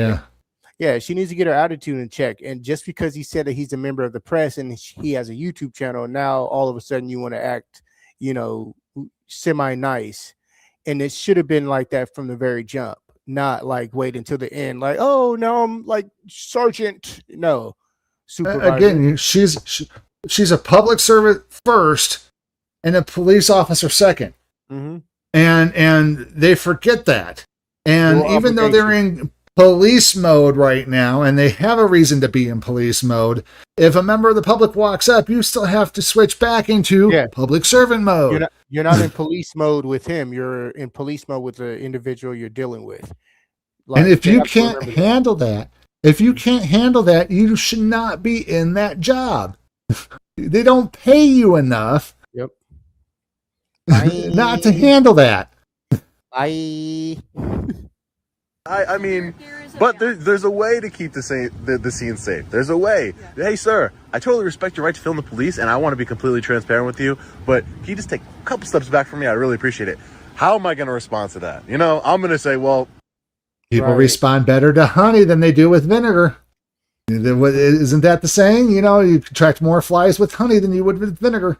[SPEAKER 4] Yeah, she needs to get her attitude in check. And just because he said that he's a member of the press and he has a YouTube channel, now all of a sudden you want to act semi nice, and it should have been like that from the very jump, not like wait until the end, like, oh no, I'm like sergeant. No, supervisor.
[SPEAKER 3] Again, she's a public servant first and a police officer second.
[SPEAKER 4] Mm-hmm.
[SPEAKER 3] And they forget that. And even though they're in police mode right now, and they have a reason to be in police mode, if a member of the public walks up, you still have to switch back into public servant mode.
[SPEAKER 4] You're not in police mode with him. You're in police mode with the individual you're dealing with.
[SPEAKER 3] And if you can't handle that, you should not be in that job. They don't pay you enough.
[SPEAKER 4] Yep.
[SPEAKER 3] Not to handle that.
[SPEAKER 20] I mean, but there's a way to keep the scene safe. There's a way. Yeah. Hey, sir, I totally respect your right to film the police, and I want to be completely transparent with you, but can you just take a couple steps back from me? I really appreciate it. How am I going to respond to that? I'm going to say, well...
[SPEAKER 3] People respond better to honey than they do with vinegar. Isn't that the saying? You attract more flies with honey than you would with vinegar.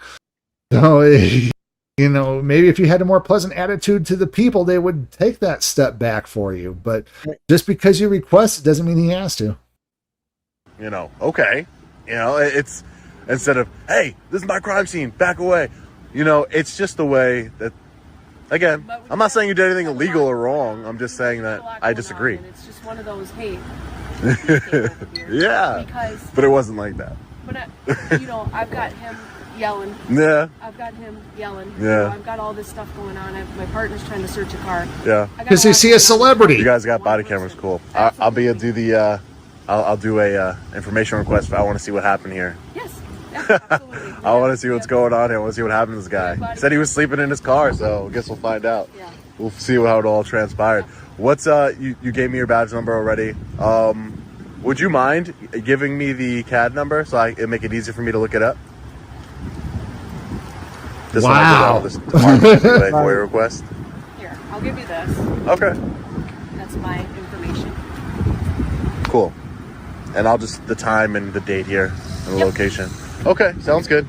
[SPEAKER 3] So... maybe if you had a more pleasant attitude to the people, they would take that step back for you. But just because you request it doesn't mean he has to.
[SPEAKER 20] Okay. It's instead of, hey, this is my crime scene, back away. It's just the way that, again, I'm not saying you did anything illegal or wrong. I'm just saying that I disagree.
[SPEAKER 1] It's just one of those, hey.
[SPEAKER 20] Yeah. But it wasn't like that.
[SPEAKER 1] But, I've got him yelling.
[SPEAKER 20] Yeah.
[SPEAKER 1] I've got him yelling.
[SPEAKER 20] Yeah.
[SPEAKER 1] I've got all this stuff going on. My partner's trying to search a car.
[SPEAKER 20] Yeah.
[SPEAKER 3] Because you see a celebrity.
[SPEAKER 20] You guys got body cameras, cool. I'll do a information request. I want to see what happened here.
[SPEAKER 1] Yes. Absolutely.
[SPEAKER 20] I want to see what's going on here. I want to see what happened to this guy. He said he was sleeping in his car, so I guess we'll find out.
[SPEAKER 1] Yeah.
[SPEAKER 20] We'll see how it all transpired. What's you gave me your badge number already. Would you mind giving me the CAD number so it'd make it easier for me to look it up? This one I did out of this department anyway, for your request.
[SPEAKER 1] Here, I'll give you this.
[SPEAKER 20] Okay.
[SPEAKER 1] That's my information.
[SPEAKER 20] Cool. And I'll just the time and the date here and the location. Okay, sounds good.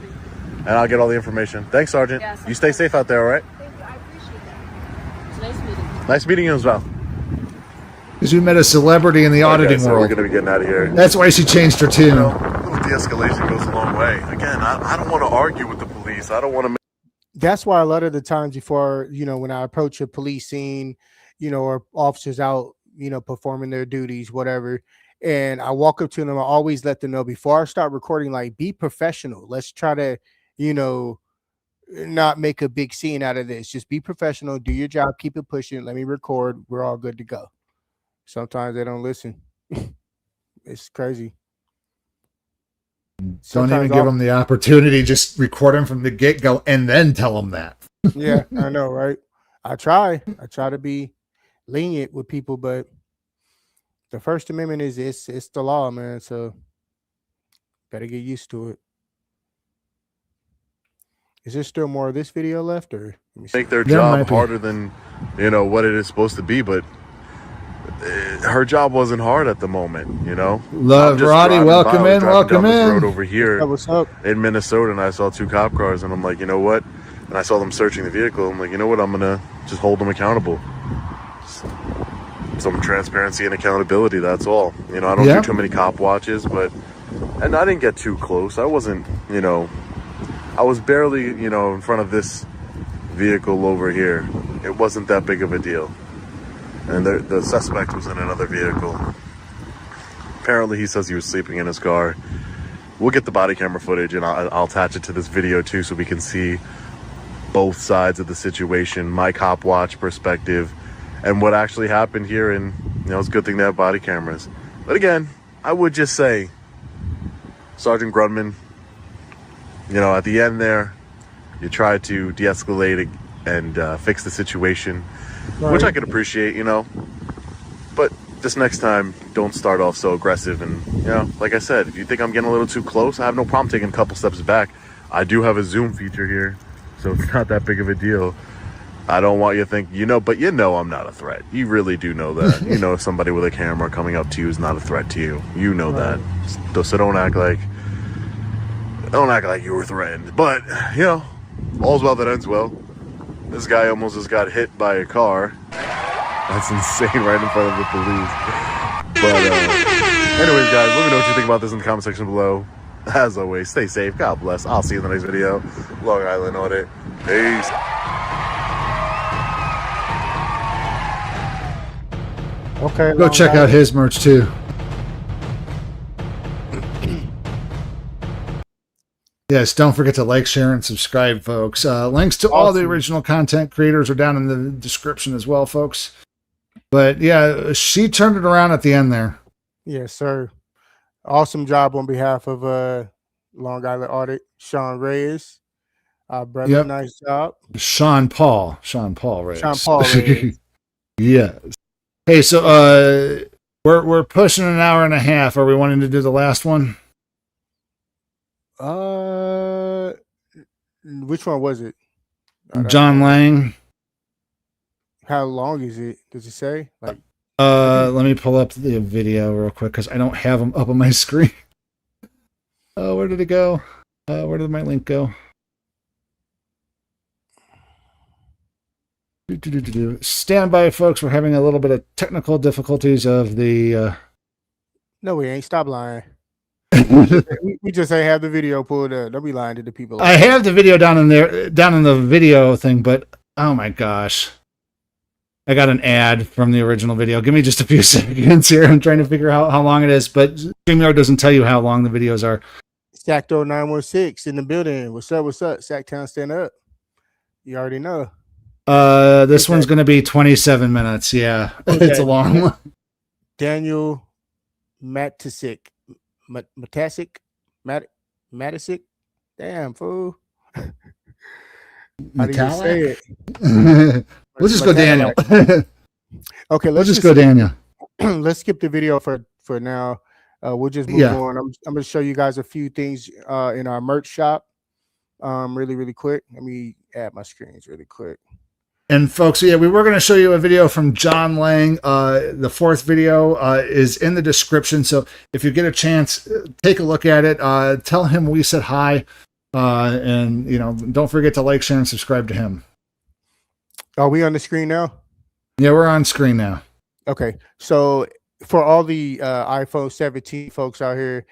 [SPEAKER 20] And I'll get all the information. Thanks, Sergeant.
[SPEAKER 1] Yeah,
[SPEAKER 20] you stay safe out there, all right?
[SPEAKER 1] Thank you. I appreciate that. It's nice meeting you.
[SPEAKER 20] Nice meeting you as well.
[SPEAKER 3] Because you met a celebrity in the auditing
[SPEAKER 20] so
[SPEAKER 3] world.
[SPEAKER 20] We're going to be getting out of here.
[SPEAKER 3] That's why she changed her tune.
[SPEAKER 20] A little de-escalation goes a long way. Again, I don't want to argue with the police. I don't want to.
[SPEAKER 4] That's why a lot of the times before, when I approach a police scene, or officers out, performing their duties, whatever, and I walk up to them, I always let them know before I start recording, like, be professional. Let's try to, not make a big scene out of this. Just be professional, do your job, keep it pushing. Let me record. We're all good to go. Sometimes they don't listen. It's crazy.
[SPEAKER 3] Don't even give them the opportunity. Just record them from the get-go and then tell them that.
[SPEAKER 4] Yeah, I know, right? I try to be lenient with people, but the First Amendment is it's the law, man. So better get used to it. Is there still more of this video left, or
[SPEAKER 20] make their job harder than what it is supposed to be? But her job wasn't hard at the moment,
[SPEAKER 3] Love Roddy, welcome in, welcome in.
[SPEAKER 20] Road over here in Minnesota, and I saw 2 cop cars, and I'm like, you know what? And I saw them searching the vehicle. I'm like, you know what? I'm gonna just hold them accountable. Some transparency and accountability. That's all. I don't do too many cop watches, and I didn't get too close. I wasn't, I was barely, in front of this vehicle over here. It wasn't that big of a deal. And the suspect was in another vehicle. Apparently, he says he was sleeping in his car. We'll get the body camera footage, and I'll attach it to this video too, so we can see both sides of the situation, my cop watch perspective, and what actually happened here. And it's a good thing to have body cameras. But again, I would just say, Sergeant Grunman, at the end there, you tried to de-escalate and fix the situation, which I could appreciate, but this next time, don't start off so aggressive. And, like I said, if you think I'm getting a little too close, I have no problem taking a couple steps back. I do have a zoom feature here, so it's not that big of a deal. I don't want you to think, but I'm not a threat. You really do know that. Somebody with a camera coming up to you is not a threat to you. You know that. So don't act like you were threatened. But, all's well that ends well. This guy almost just got hit by a car. That's insane, right in front of the police. But anyways, guys, let me know what you think about this in the comment section below. As always, stay safe. God bless. I'll see you in the next video. Long Island Audit. Peace.
[SPEAKER 4] Okay.
[SPEAKER 3] Go check out his merch too. Yes, don't forget to like, share, and subscribe, folks. Links to all the original content creators are down in the description as well, folks. But yeah, she turned it around at the end there.
[SPEAKER 4] Yes, sir. Awesome job on behalf of Long Island Audit, Sean Reyes. Brother, nice job.
[SPEAKER 3] Sean Paul Reyes.
[SPEAKER 4] Sean Paul Reyes.
[SPEAKER 3] Yes. Hey, so we're pushing an hour and a half. Are we wanting to do the last one?
[SPEAKER 4] Which one was it?
[SPEAKER 3] John Lang.
[SPEAKER 4] How long is it? Does it say?
[SPEAKER 3] Let me pull up the video real quick because I don't have them up on my screen. Oh, where did it go? Where did my link go? Stand by, folks. We're having a little bit of technical difficulties of the.
[SPEAKER 4] No, we ain't. Stop lying. we just ain't have the video pulled up. Don't be lying to the people.
[SPEAKER 3] I have the video down in the video thing, but oh my gosh. I got an ad from the original video. Give me just a few seconds here. I'm trying to figure out how long it is, but StreamYard doesn't tell you how long the videos are.
[SPEAKER 4] Sacto 916 in the building. What's up? Sacktown, stand up. You already know.
[SPEAKER 3] This one's going to be 27 minutes. Yeah, okay. It's a long one.
[SPEAKER 4] Daniel Matisic. Matisic? Damn, fool. How do you say it?
[SPEAKER 3] We'll just go Daniel.
[SPEAKER 4] Okay,
[SPEAKER 3] let's just go Daniel.
[SPEAKER 4] Let's skip the video for now. We'll just move on. I'm going to show you guys a few things in our merch shop really quick. Let me add my screens really quick.
[SPEAKER 3] And folks, we were going to show you a video from John Lang. The fourth video is in the description. So if you get a chance, take a look at it. Tell him we said hi. And, don't forget to like, share, and subscribe to him.
[SPEAKER 4] Are we on the screen now?
[SPEAKER 3] Yeah, we're on screen now.
[SPEAKER 4] Okay. So for all the iPhone 17 folks out here,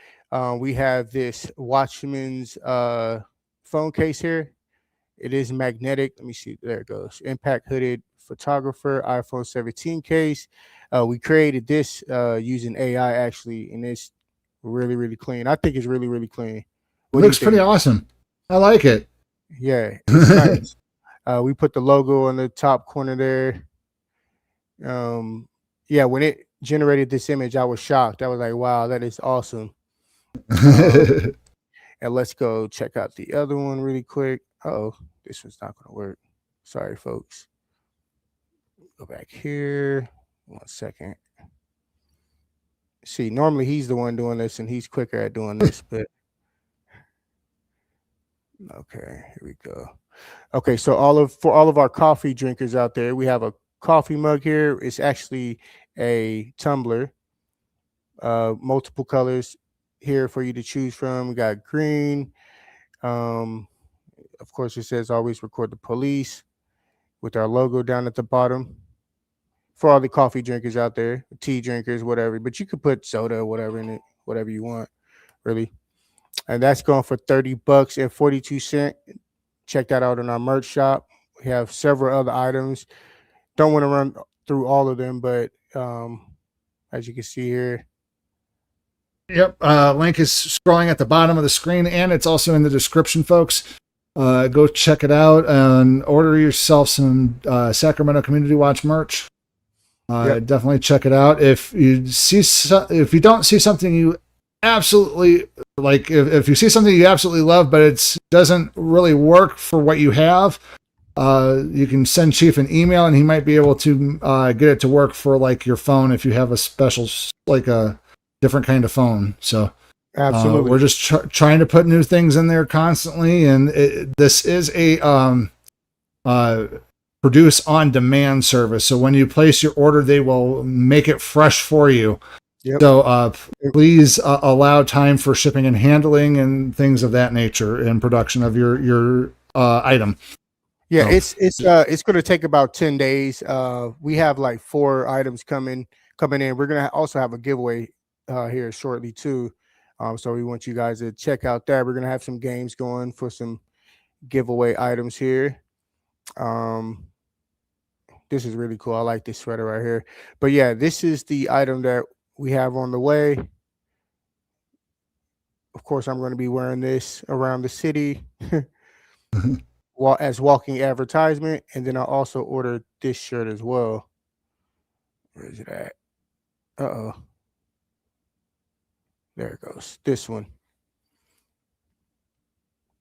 [SPEAKER 4] we have this Watchman's phone case here. It is magnetic. Let me see. There it goes. Impact hooded photographer iPhone 17 case. We created this using AI actually, and it's really clean. I think it's really clean.
[SPEAKER 3] It looks pretty awesome. I like it.
[SPEAKER 4] Yeah, it's nice. We put the logo on the top corner there. Yeah, when it generated this image, I was shocked. I was like, wow, that is awesome. And let's go check out the other one really quick. Oh, this one's not going to work. Sorry, folks. Go back here. 1 second. See, normally he's the one doing this, and he's quicker at doing this, but okay, here we go. Okay, so for all of our coffee drinkers out there, we have a coffee mug here. It's actually a tumbler. Multiple colors here for you to choose from. We got green. Of course, it says always record the police with our logo down at the bottom. For all the coffee drinkers out there, tea drinkers, whatever. But you could put soda or whatever in it, whatever you want, really. And that's going for $30.42. Check that out in our merch shop. We have several other items. Don't want to run through all of them, but as you can see here.
[SPEAKER 3] Yep. Link is scrolling at the bottom of the screen, and it's also in the description, folks. Go check it out and order yourself some Sacramento Community Watch merch. Definitely check it out. If you don't see something you absolutely like, if you see something you absolutely love, but it doesn't really work for what you have, you can send Chief an email, and he might be able to get it to work for like your phone if you have a special, like a different kind of phone. So
[SPEAKER 4] absolutely,
[SPEAKER 3] we're just trying to put new things in there constantly, and this is a produce on demand service. So when you place your order, they will make it fresh for you. Yep. So please allow time for shipping and handling and things of that nature in production of your item.
[SPEAKER 4] Yeah, it's going to take about 10 days. We have like 4 items coming in. We're going to also have a giveaway here shortly too. So we want you guys to check out that. We're going to have some games going for some giveaway items here. This is really cool. I like this sweater right here. But yeah, this is the item that we have on the way. Of course, I'm going to be wearing this around the city as walking advertisement. And then I also ordered this shirt as well. Where is it at? Uh-oh. There it goes. This one.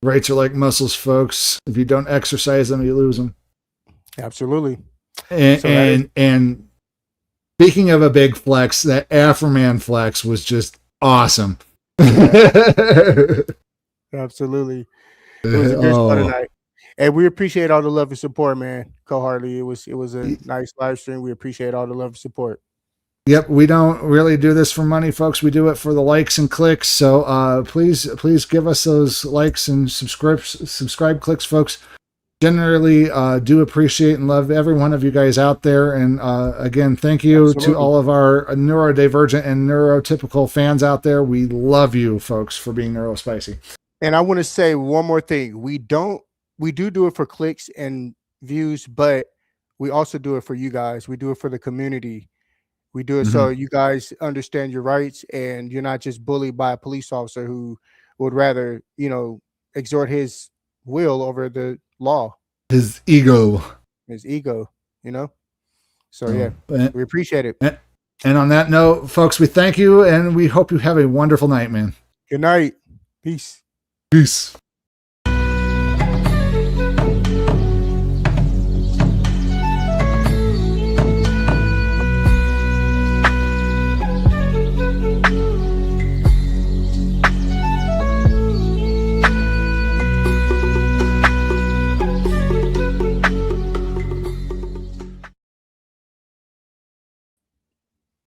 [SPEAKER 3] Rights are like muscles, folks. If you don't exercise them, you lose them.
[SPEAKER 4] Absolutely.
[SPEAKER 3] And speaking of a big flex, that Afroman flex was just awesome.
[SPEAKER 4] Absolutely. It was a good spot tonight. And we appreciate all the love and support, man. Co Harley. It was a nice live stream. We appreciate all the love and support.
[SPEAKER 3] Yep, we don't really do this for money, folks. We do it for the likes and clicks. So please give us those likes and subscribe clicks, folks. Generally do appreciate and love every one of you guys out there. And again, thank you to all of our neurodivergent and neurotypical fans out there. We love you, folks, for being neurospicy.
[SPEAKER 4] And I want to say one more thing. We do it for clicks and views, but we also do it for you guys. We do it for the community. We do it so you guys understand your rights, and you're not just bullied by a police officer who would rather, exhort his will over the law.
[SPEAKER 3] His ego.
[SPEAKER 4] So yeah, we appreciate it.
[SPEAKER 3] And on that note, folks, we thank you, and we hope you have a wonderful night, man.
[SPEAKER 4] Good night. Peace.
[SPEAKER 3] Peace.